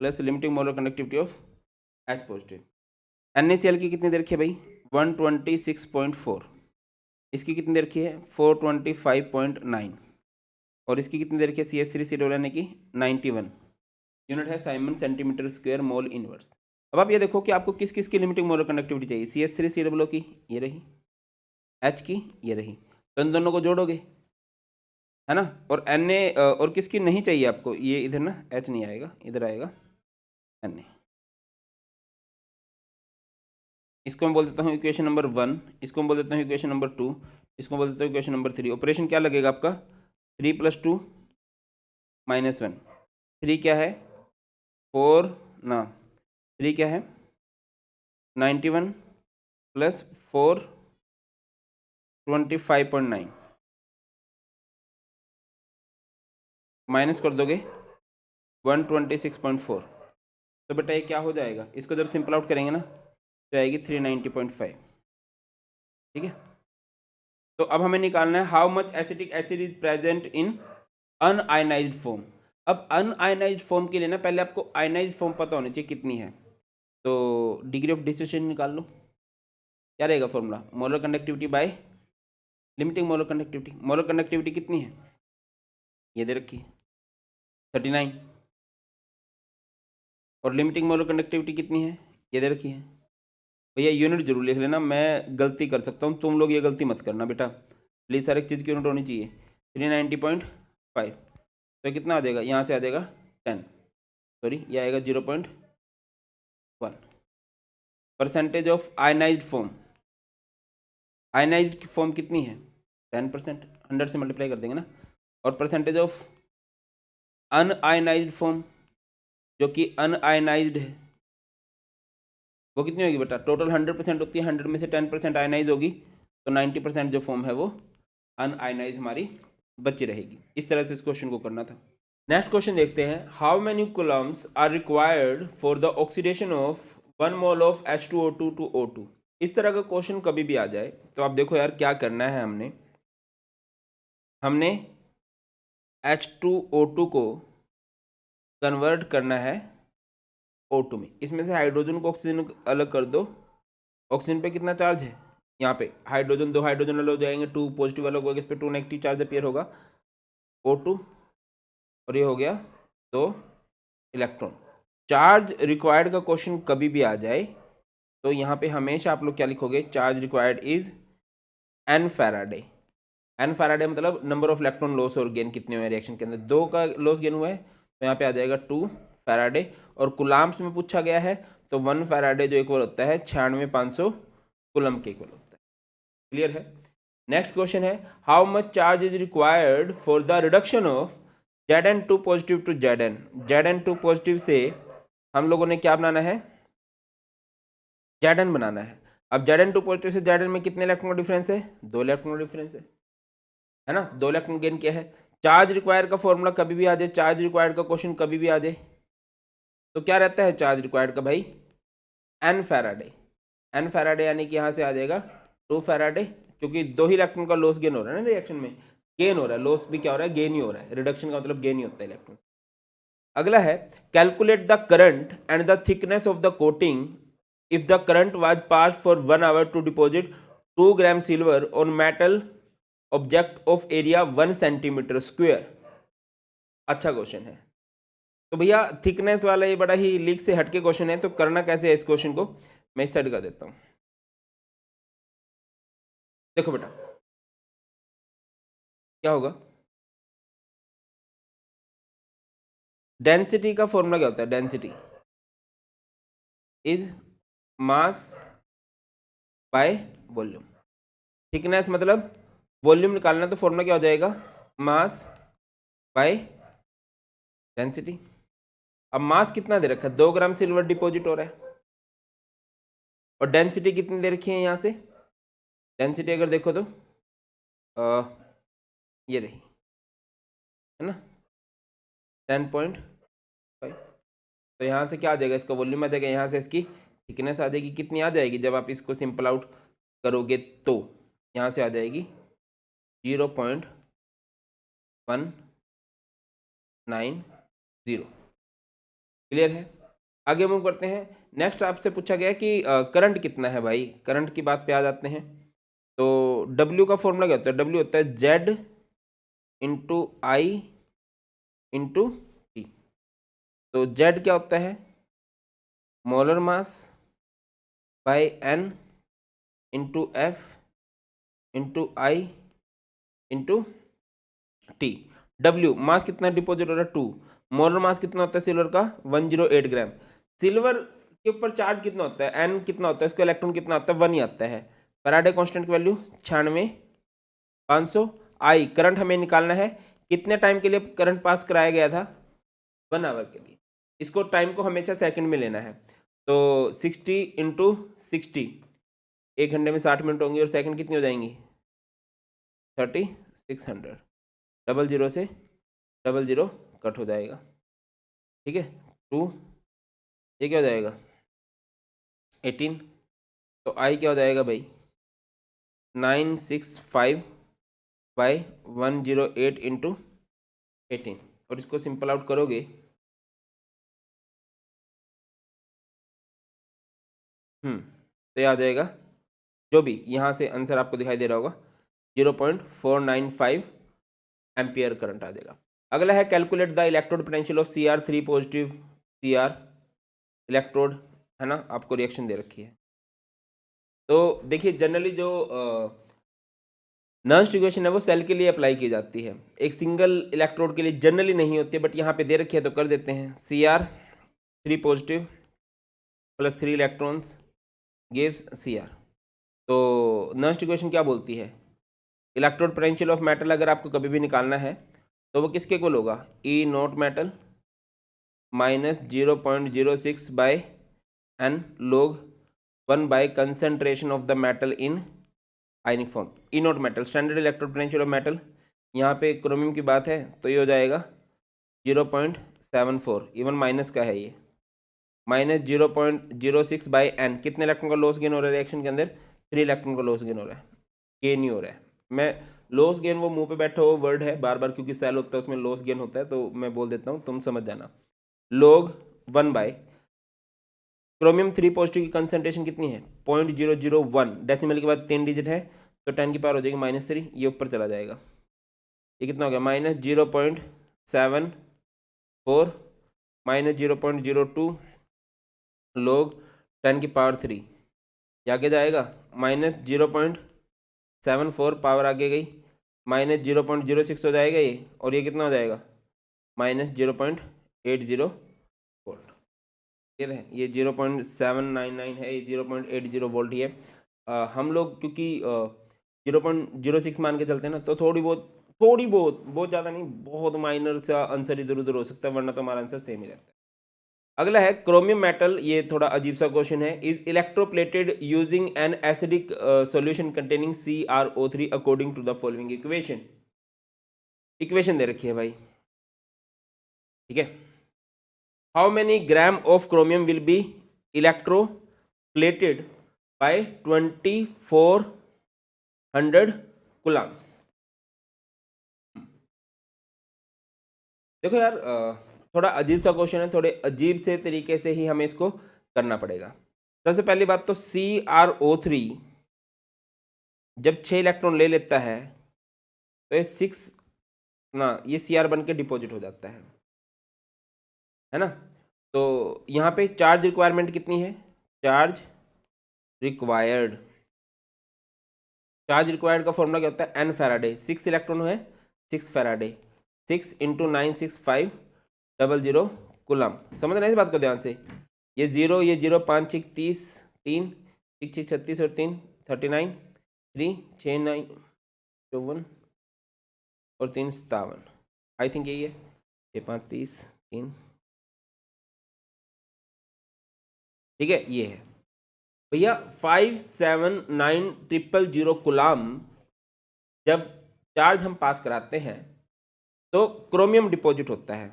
plus limiting molar conductivity of H positive. NaCl की कितनी दे रखी है भाई? 126.4, इसकी कितनी दे रखी है? 425.9, और इसकी कितनी दे रखी है CH3 COO Na की? 91। यूनिट है Simon centimetre square mole inverse. अब आप ये देखो कि आपको किस किस की लिमिटिंग मोलर कंडक्टिविटी चाहिए? CH3 COO की ये रही, H की ये रही, तो इन दोनों को जोड़ोगे, है ना। और Na और किसकी नहीं चाहिए आपको? ये इधर ना H नहीं आएगा, इधर आएगा Na। इसको मैं बोल देता हूँ इक्वेशन नंबर 1, इसको मैं बोल देता हूँ इक्वेशन नंबर 2, इसको बोल देता हूँ इक्वेशन नंबर 3। ऑपरेशन क्या लगेगा आपका? 3 + 2 - 1। 3 क्या है? 4 ना, 3 क्या है? 91 प्लस 425.9 माइनस कर दोगे 126.4, तो बेटा ये क्या हो जाएगा? इसको जब सिंपल आउट करेंगे ना तो आएगी 390.5। ठीक है, तो अब हमें निकालना है how much acetic acid is present in un-ionised form. अब अनआयनाइज्ड फॉर्म के लिए ना पहले आपको आयनाइज्ड फॉर्म पता होनी चाहिए कितनी है। तो डिग्री ऑफ डिसोसिएशन निकाल लो। क्या रहेगा formula? Molar conductivity by limiting molar conductivity. Molar conductivity कितनी है? ये दे रखी है 39। और लिमिटिंग मोलर कंडक्टिविटी कितनी है, ये दे रखी है भैया। यूनिट जरूर लिख लेना, मैं गलती कर सकता हूँ, तुम लोग ये गलती मत करना बेटा प्लीज़, हर एक चीज़ की यूनिट होनी चाहिए। 390.5 तो कितना आ जाएगा, यहाँ से आ जाएगा 10, सॉरी ये आएगा 0.1। Percentage of ionised form, ionised form कितनी है 10%, 100 से मल्टीप्लाई कर देंगे ना। और परसेंटेज ऑफ अनआयनाइज्ड फॉर्म जो कि अनआयनाइज्ड है वो कितनी होगी बेटा, टोटल 100% होती है, 100 में से 10% आयनाइज होगी, तो 90% जो फॉर्म है वो अनआयनाइज हमारी बची रहेगी। इस तरह से इस क्वेश्चन को करना था। नेक्स्ट क्वेश्चन देखते हैं, how many coulombs are required for the oxidation of 1 mole of H2O2 to O2। इस तरह का क्वेश्चन कभी भी आ जाए तो आप देखो यार क्या करना है, हमने H2O2 को कन्वर्ट करना है O2 में। इसमें से हाइड्रोजन को ऑक्सीजन अलग कर दो, ऑक्सीजन पे कितना चार्ज है, यहाँ पे हाइड्रोजन, 2 हाइड्रोजन अलग हो जाएंगे, 2 पॉजिटिव अलग हो गया, इस पर 2 नेगेटिव चार्ज अपीयर होगा O2, और ये हो गया 2 इलेक्ट्रॉन। चार्ज रिक्वायर्ड का क्वेश्चन कभी भी आ जाए तो यहाँ पे हमेशा आप लोग क्या लिखोगे, charge required is N Faraday. N Faraday मतलब नंबर ऑफ इलेक्ट्रॉन लॉस और गेन कितने हुए रिएक्शन के अंदर, 2 का लॉस गेन हुआ है तो यहाँ पे आ जाएगा 2 फैराडे। और कुलाम्स में पूछा गया है तो 1 फैराडे जो इक्वल होता है 96,500 कुलम के इक्वल होता है। क्लियर है। नेक्स्ट क्वेश्चन है, how much charge is required for the reduction of Zn2 positive to Zn2 positive से हम लोगों ने क्या बनाना है, Zn बनाना है। अब Zn2 पॉजिटिव से Zn में कितने इलेक्ट्रॉन का डिफरेंस है, 2 इलेक्ट्रॉन का डिफरेंस है ना, 2 इलेक्ट्रॉन गेन किया है। चार्ज रिक्वायर्ड का फॉर्मूला कभी भी आ जाए, चार्ज रिक्वायर्ड का क्वेश्चन कभी भी आ जाए तो क्या रहता है चार्ज रिक्वायर्ड का भाई, N फैराडे। N फैराडे यानी कि यहाँ से आ जाएगा 2 फैराडे, क्योंकि 2 ही इलेक्ट्रॉन का लॉस गेन हो रहा है ना रिएक्शन में, गेन हो रहा है, लॉस भी क्या हो रहा है, गेन ही हो रहा है, रिडक्शन का मतलब गेन ही होता है इलेक्ट्रॉन। अगला है, calculate the current and the thickness of the coating if the current was passed for 1 hour to deposit 2 gram silver on metal object of area 1 centimetre square. अच्छा क्वेश्चन है। तो भैया थिकनेस वाला ये बड़ा ही लीक से हटके क्वेश्चन है, तो करना कैसे है इस क्वेश्चन को मैं स्टार्ट कर देता हूं। देखो बेटा क्या होगा, डेंसिटी का फॉर्मूला क्या होता है, density is mass by volume. Thickness मतलब वॉल्यूम निकालना, तो फॉर्मूला क्या हो जाएगा, मास बाय डेंसिटी। अब मास कितना दे रखा है, 2 ग्राम सिल्वर डिपॉजिट हो रहा है, और डेंसिटी कितनी दे रखी है, यहाँ से डेंसिटी अगर देखो तो ये रही है ना 10.5। तो यहाँ से क्या आ जाएगा, इसका वॉल्यूम आ जाएगा, यहाँ से इसकी थिकनेस आ जाएगी, कितनी आ जाएगी जब आप इसको सिंपल आउट करोगे तो यहाँ से आ जाएगी 0.190। क्लियर है। आगे मूव करते हैं। नेक्स्ट आपसे पूछा गया कि करंट कितना है भाई, करंट की बात पे आ जाते हैं। तो W का फॉर्मूला क्या होता है, W होता है Z into I into T. तो Z क्या होता है, molar mass bye N into F into I into T. W मास कितना डिपॉजिट हो रहा है 2, मोलर मास कितना होता है सिल्वर का 108 ग्राम। सिल्वर के ऊपर चार्ज कितना होता है, N कितना होता है, इसका इलेक्ट्रॉन कितना आता है, 1 ही आता है। फैराडे कांस्टेंट की वैल्यू 96,500। आई करंट हमें निकालना है, कितने टाइम के लिए करंट पास कराया गया था, 1 आवर के लिए। इसको टाइम को हमेशा सेकंड में लेना है, तो 60 इंटू 60, 1 घंटे में 60 मिनट होंगी, और सेकंड कितनी हो जाएंगी 3600। 00 से 00 कट हो जाएगा, ठीक है 2, ये क्या हो जाएगा 18। तो आई क्या हो जाएगा भाई 965 बाई 108 इंटू 18, और इसको सिंपल आउट करोगे तो ये आ जाएगा, जो भी यहाँ से आंसर आपको दिखाई दे रहा होगा 0.495 एम्पियर करंट आ जाएगा। अगला है calculate the electrode potential of Cr3 positive Cr electrode, है ना, आपको रिएक्शन दे रखी है। तो देखिए जनरली जो नॉन इक्वेशन है वो सेल के लिए अप्लाई की जाती है, एक सिंगल इलेक्ट्रोड के लिए जनरली नहीं होती है, बट यहाँ पे दे रखी है तो कर देते हैं। Cr3 positive plus 3 electrons gives Cr। तो नॉन इक्वेशन क्या बोलती है, इलेक्ट्रोड पोटेंशियल ऑफ मेटल अगर आपको कभी भी निकालना है तो वो किसके इक्वल होगा, E naught metal minus 0.06 by n log 1 by concentration of the metal in ionic form. E naught metal standard electrode potential of metal, यहाँ पे क्रोमियम की बात है तो ये हो जाएगा 0.74, इवन माइनस का है ये, माइनस 0.06 बाई एन। कितने इलेक्ट्रॉन का लॉस गेन हो रहा है रिएक्शन के अंदर, 3 इलेक्ट्रॉन का लॉस गेन हो रहा है, गेन ही हो रहा है। मैं लॉस गेन वो मुंह पे बैठा हुआ वर्ड है बार बार, क्योंकि सेल होता है उसमें लॉस गेन होता है, तो मैं बोल देता हूँ, तुम समझ जाना। log 1 बाय क्रोमियम 3 पॉजिटिव की कंसेंट्रेशन कितनी है 0.001, डेसिमल के बाद 3 डिजिट है तो 10 की पावर हो जाएगी -3, ये ऊपर चला जाएगा, ये कितना हो गया -0.74 -0.02 log 10 की पावर 3, ये आगे जाएगा -0.74 पावर आगे गई -0.06 हो जाएगा ये, और ये कितना हो जाएगा -0.80 वोल्ट। ठीक है, ये 0.799 है, ये 0.80 वोल्ट ही है। हम लोग क्योंकि 0.06 मान के चलते हैं ना, तो थोड़ी बहुत ज़्यादा नहीं, बहुत माइनर सा आंसर इधर उधर हो सकता है, वरना तो हमारा आंसर सेम ही रहता है। अगला है क्रोमियम मेटल, ये थोड़ा अजीब सा क्वेश्चन है, is electroplated using an acidic solution containing CrO3 according to the following equation दे रखी है भाई, ठीक है। How many gram of chromium will be electroplated by 2400 coulombs. देखो यार थोड़ा अजीब सा क्वेश्चन है, थोड़े अजीब से तरीके से ही हमें इसको करना पड़ेगा। सबसे पहली बात तो CrO3 जब 6 इलेक्ट्रॉन ले लेता है तो ये 6 ना, ये Cr बन के डिपॉजिट हो जाता है ना। तो यहाँ पे चार्ज रिक्वायरमेंट कितनी है, चार्ज रिक्वायर्ड का फॉर्मूला क्या होता है, n फैराडे, 6 इलेक्ट्रॉन है 6 फैराडे, 6 × 96500 कूलम। समझ रहे हैं इस बात को ध्यान से, ये 0 ये 0, 5 6 30, 3 6 6 36 और 3 39, 3 6 9 54 और 3 57, आई थिंक यही है, 6 5 30 3, ठीक है ये है भैया 579000 कूलम। जब चार्ज हम पास कराते हैं तो क्रोमियम डिपॉजिट होता है,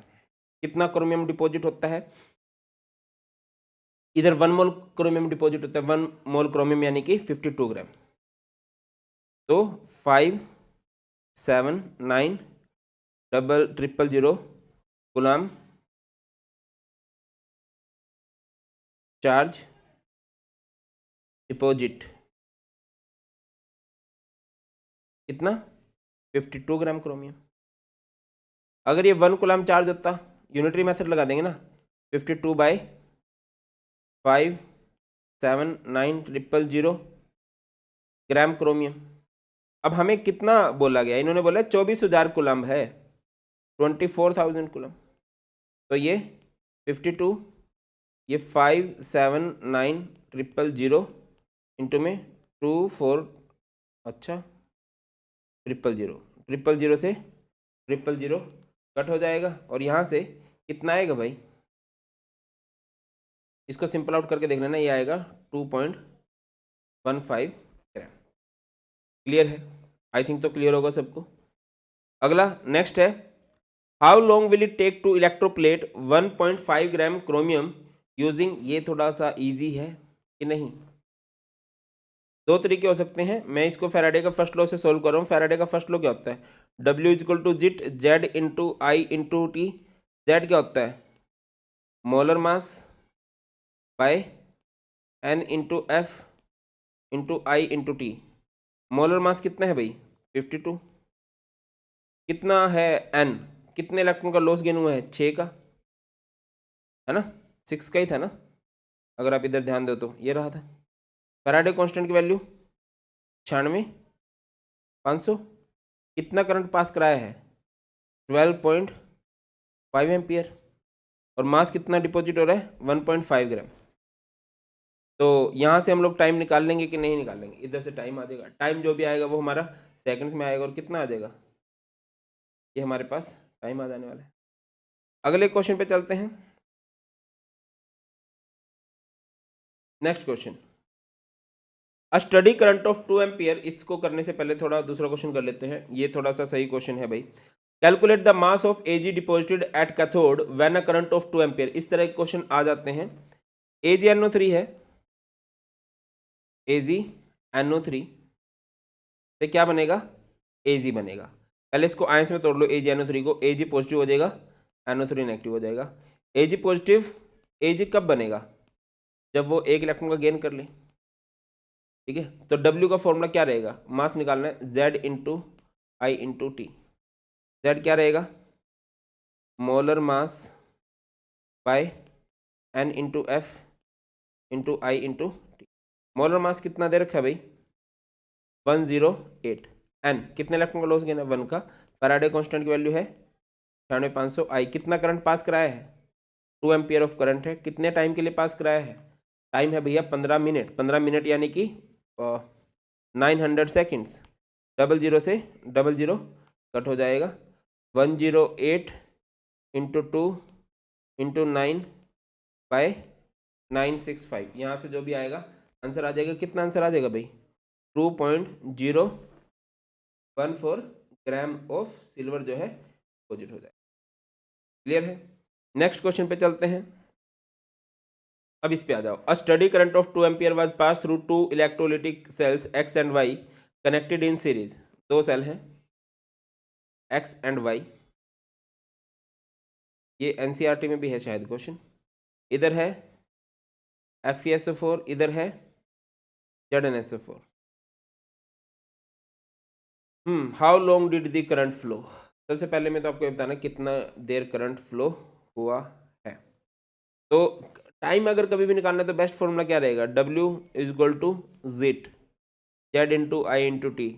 कितना क्रोमियम डिपॉजिट होता है, इधर 1 मोल क्रोमियम डिपॉजिट होता है, 1 मोल क्रोमियम यानी कि 52 ग्राम। तो 579000 कूलम चार्ज डिपॉजिट, कितना 52 ग्राम क्रोमियम। अगर ये 1 कूलम चार्ज होता, यूनिटरी मेथड लगा देंगे ना, 52 बाय 579000 ग्राम क्रोमियम। अब हमें कितना बोला गया, इन्होंने बोला 24,000 कूलम है, 24,000 कूलम, तो ये 52, ये 579000 इंटू में 24, अच्छा 000 से 000 कट हो जाएगा, और यहाँ से कितना आएगा भाई, इसको सिंपल आउट करके देख लेना, ये आएगा 2.15 ग्राम। क्लियर है, आई थिंक तो क्लियर होगा सबको। अगला नेक्स्ट है, how long will it take to electroplate 1.5 gram chromium using, ये थोड़ा सा इजी है कि नहीं। दो तरीके हो सकते हैं, मैं इसको फैराडे का फर्स्ट लॉ से सोल्व कर रहा हूँ। फैराडे का फर्स्ट लॉ क्या होता है, W = जिट Z × I × T। Z क्या होता है, molar mass bye N × F × I × T। Molar mass कितना है भाई 52, कितना है N कितने इलेक्ट्रॉन का लॉस गेन हुआ है? 6 का, है ना, 6 का ही था ना, अगर आप इधर ध्यान दो तो ये रहा था। फैराडे कांस्टेंट की वैल्यू 96,500। कितना करंट पास कराया है? 12.5 एम्पियर। और मास कितना डिपॉजिट हो रहा है? 1.5 ग्राम। तो यहाँ से हम लोग टाइम निकाल लेंगे कि नहीं निकाल लेंगे? इधर से टाइम आ जाएगा, टाइम जो भी आएगा वो हमारा सेकंड्स में आएगा। और कितना आ जाएगा? ये हमारे पास टाइम आ जाने वाला है। अगले क्वेश्चन पे चलते हैं। Next question, a steady current of 2 ampere. इसको करने से पहले थोड़ा दूसरा क्वेश्चन कर लेते हैं, ये थोड़ा सा सही क्वेश्चन है भाई। Calculate the mass of AG deposited at cathode when a current of 2 ampere. इस तरह के क्वेश्चन आ जाते हैं। AgNO3 है, AgNO3 से क्या बनेगा? Ag बनेगा। पहले इसको आयंस में तोड़ लो, AgNO3 को। Ag पॉजिटिव हो जाएगा, NO3 नेगेटिव हो जाएगा। Ag पॉजिटिव, Ag कब बनेगा? जब वो एक इलेक्ट्रॉन का गेन कर ले, ठीक है। तो W का फॉर्मूला क्या रहेगा? मास निकालना है, Z into I into T. Z क्या रहेगा? Molar mass bye N into F into I into T. Molar mass कितना दे रखा है भाई? 108। N कितने इलेक्ट्रॉन का लॉस गेन है? 1 का। फैराडे कांस्टेंट की वैल्यू है 96,500। आई कितना करंट पास कराया है? 2 एम्पियर ऑफ करंट है। कितने टाइम के लिए पास कराया है? टाइम है भैया 15 मिनट। 15 मिनट यानी कि 900 सेकेंड्स। 00 से 00 कट हो जाएगा। 108 इंटू 2 इंटू 9 बाय 965। यहाँ से जो भी आएगा आंसर आ जाएगा। कितना आंसर आ जाएगा भाई? 2.014 ग्राम ऑफ सिल्वर जो है डिपॉजिट हो जाएगा। क्लियर है? नेक्स्ट क्वेश्चन पे चलते हैं। अब इस पे आ जाओ। A steady current of 2 ampere was passed through 2 electrolytic cells X and Y connected in series. 2 cell हैं X एंड Y। ये NCERT में भी है शायद क्वेश्चन। इधर है FeSO4, इधर है ZnSO4। How long did the current flow. सबसे पहले मैं तो आपको बताना कितना देर करंट फ्लो हुआ है। तो टाइम अगर कभी भी निकालना है तो बेस्ट फॉर्मूला क्या रहेगा? W is equal to Z into I into T.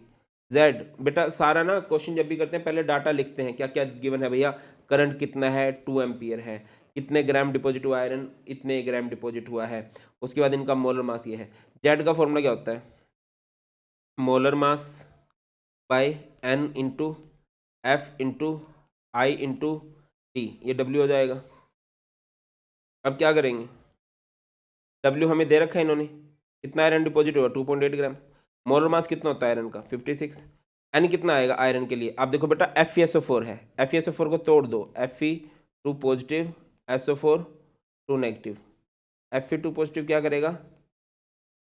Z बेटा सारा ना क्वेश्चन जब भी करते हैं पहले डाटा लिखते हैं, क्या क्या गिवन है भैया। करंट कितना है? 2 एम्पियर है। कितने ग्राम डिपॉजिट हुआ आयरन? इतने ग्राम डिपॉजिट हुआ है। उसके बाद इनका मोलर मास ये है। जेड का फॉर्मूला क्या होता है? Molar mass bye N into F into I into T. ये W हो जाएगा। अब क्या करेंगे? W हमें दे रखा है इन्होंने, कितना आयरन डिपॉजिट हुआ? 2.8 ग्राम। मोलर मास कितना होता है आयरन का? 56। N कितना आएगा आयरन के लिए? आप देखो बेटा FeSO4 है, FeSO4 को तोड़ दो। Fe2 positive, SO4 2 negative. Fe2 positive क्या करेगा?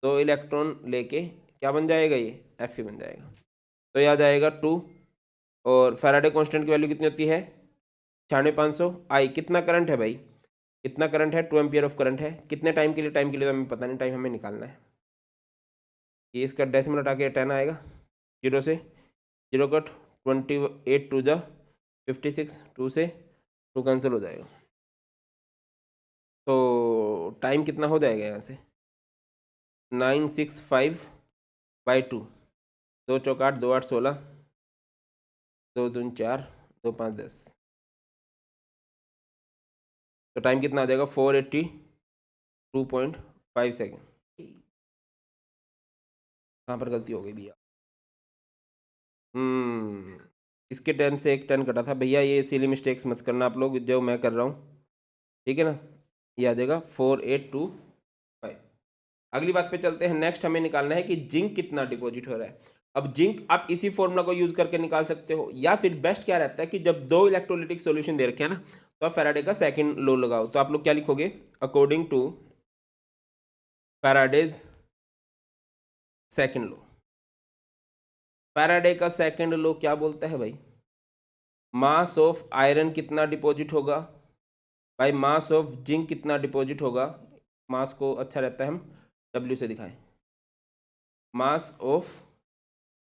2 इलेक्ट्रॉन लेके क्या बन जाएगा? ये Fe बन जाएगा। तो याद आएगा 2। और फैराडे कांस्टेंट की वैल्यू कितनी होती है? 96,500। आई कितना करंट है भाई? कितना करंट है? 2 एम्पियर ऑफ करंट है। कितने टाइम के लिए? टाइम के लिए तो हमें पता नहीं, टाइम हमें निकालना है। ये इसका डेसिमल हटा के 10 आएगा। 0 से 0 कट, 28 टू जा 56, 2 से 2 कैंसिल हो जाएगा। तो टाइम कितना हो जाएगा यहाँ से? 965/2। 2 चौक 8, 2 8 16, 2 दून 4, 2 5 10। तो टाइम कितना आ जाएगा? 482.5 सेकेंड। कहाँ पर गलती हो गई भैया? इसके 10 से एक 10 कटा था भैया। ये सिली मिस्टेक्स मत करना आप लोग जो मैं कर रहा हूँ, ठीक है ना। ये आ जाएगा 4825। अगली बात पे चलते हैं। नेक्स्ट हमें निकालना है कि जिंक कितना डिपॉजिट हो रहा है। अब जिंक आप इसी फॉर्मूला को यूज करके निकाल सकते हो, या फिर बेस्ट क्या रहता है कि जब 2 इलेक्ट्रोलिटिक सॉल्यूशन दे रखे हैं ना, तो आप फैराडे का सेकंड लॉ लगाओ। तो आप लोग क्या लिखोगे? According to Faraday's second law. Faraday का सेकंड लॉ क्या बोलता है भाई? मास ऑफ आयरन कितना डिपॉजिट होगा भाई, मास ऑफ जिंक कितना डिपॉजिट होगा। मास को अच्छा रहता है हम W से दिखाएं। मास ऑफ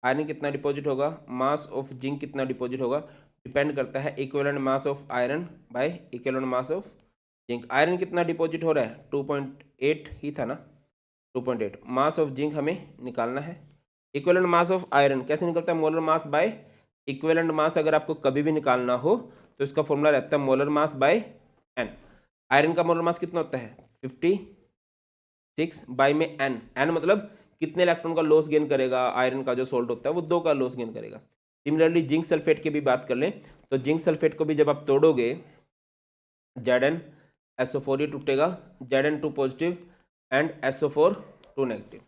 आयरन कितना डिपॉजिट होगा, मास ऑफ जिंक कितना डिपॉजिट होगा, डिपेंड करता है equivalent mass of iron by equivalent mass of zinc. Iron कितना डिपॉजिट हो रहा है, 2.8 ही था ना, 2.8। मास ऑफ जिंक हमें निकालना है। इक्विवेलेंट मास ऑफ आयरन कैसे निकलता है, molar mass by equivalent mass. अगर आपको कभी भी निकालना हो तो इसका फॉर्मूला रहता है मोलर मास बाय एन। आयरन का मोलर मास कितना होता है, 56 बाय में एन। एन मतलब कितने इलेक्ट्रॉन का लॉस गेन करेगा, आयरन का जो सोल्ट होता है वो 2 का लॉस गेन करेगा। सिमिलरली जिंक सल्फेट की भी बात कर लें तो जिंक सल्फेट को भी जब आप तोड़ोगे Zn SO4 ही टूटेगा, Zn2 positive and SO4 2 negative,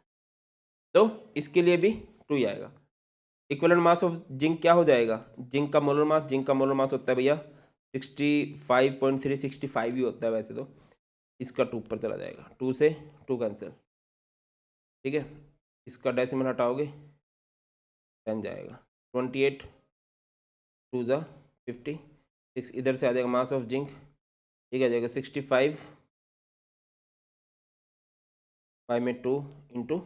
तो इसके लिए भी 2 ही आएगा। इक्विवेलेंट मास ऑफ जिंक क्या हो जाएगा, जिंक का मोलर मास होता है भैया 65.3, 65 ही होता है वैसे तो, इसका 2 पर चला जाएगा, 2 से 2 कैंसिल, ठीक है। इसका डेसिमल हटाओगे 10 जाएगा, 28 2 ज़ा 56, इधर से आ जाएगा मास ऑफ जिंक, ठीक है, जाएगा 65 5 में 2 इंटू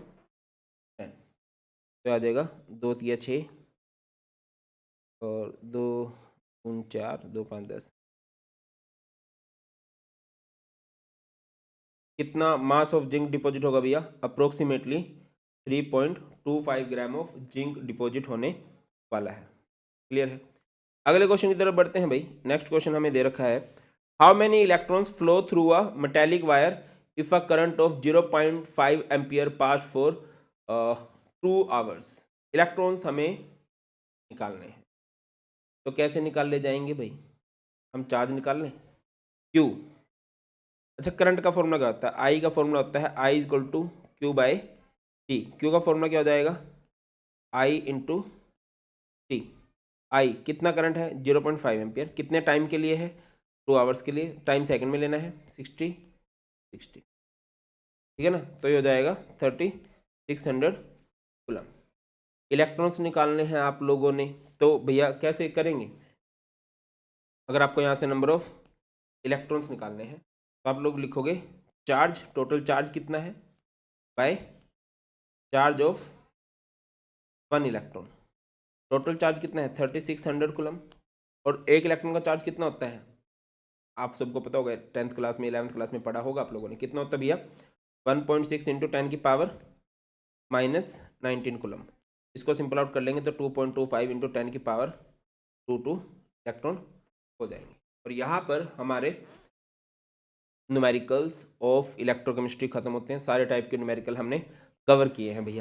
10, तो आ जाएगा 2 3 6 और 2 3 4 2 5 10। कितना मास ऑफ जिंक डिपॉजिट होगा भैया, approximately 3.25 gram of zinc deposit होने वाला है। क्लियर है। अगले क्वेश्चन की तरफ बढ़ते हैं भाई। नेक्स्ट क्वेश्चन हमें दे रखा है, how many electrons flow through a metallic wire if a current of 0.5 ampere pass for 2 hours. Electrons हमें निकालने हैं, तो कैसे निकाल ले जाएंगे भाई, हम चार्ज निकाल लें, क्यू। अच्छा, करंट का फॉर्मूला क्या होता है, आई का फॉर्मूला होता है I is equal to Q by T. Q का फॉर्मूला क्या हो जाएगा, आई इंटू टी। आई कितना करंट है, 0.5 एम्पियर, कितने टाइम के लिए है, 2 आवर्स के लिए, टाइम सेकंड में लेना है, 60, ठीक है ना, तो ये हो जाएगा 3600 कूलम। इलेक्ट्रॉन्स निकालने हैं आप लोगों ने, तो भैया कैसे करेंगे, अगर आपको यहाँ से नंबर ऑफ इलेक्ट्रॉन्स निकालने हैं तो आप लोग लिखोगे चार्ज, टोटल चार्ज कितना है by charge of 1 electron. Total charge कितना है 3600 कूलम, और एक इलेक्ट्रॉन का चार्ज कितना होता है, आप सबको पता होगा, 10th क्लास में 11th क्लास में पढ़ा होगा आप लोगों ने, कितना होता है भैया 1.6 इंटू 10 की पावर -19 कूलम। इसको सिंपल आउट कर लेंगे तो 2.25 इंटू 10 की पावर 22 इलेक्ट्रॉन हो जाएंगे। और यहाँ पर हमारे न्यूमेरिकल्स ऑफ इलेक्ट्रोकेमिस्ट्री खत्म होते हैं, सारे टाइप के न्यूमेरिकल हमने कवर किए हैं भैया।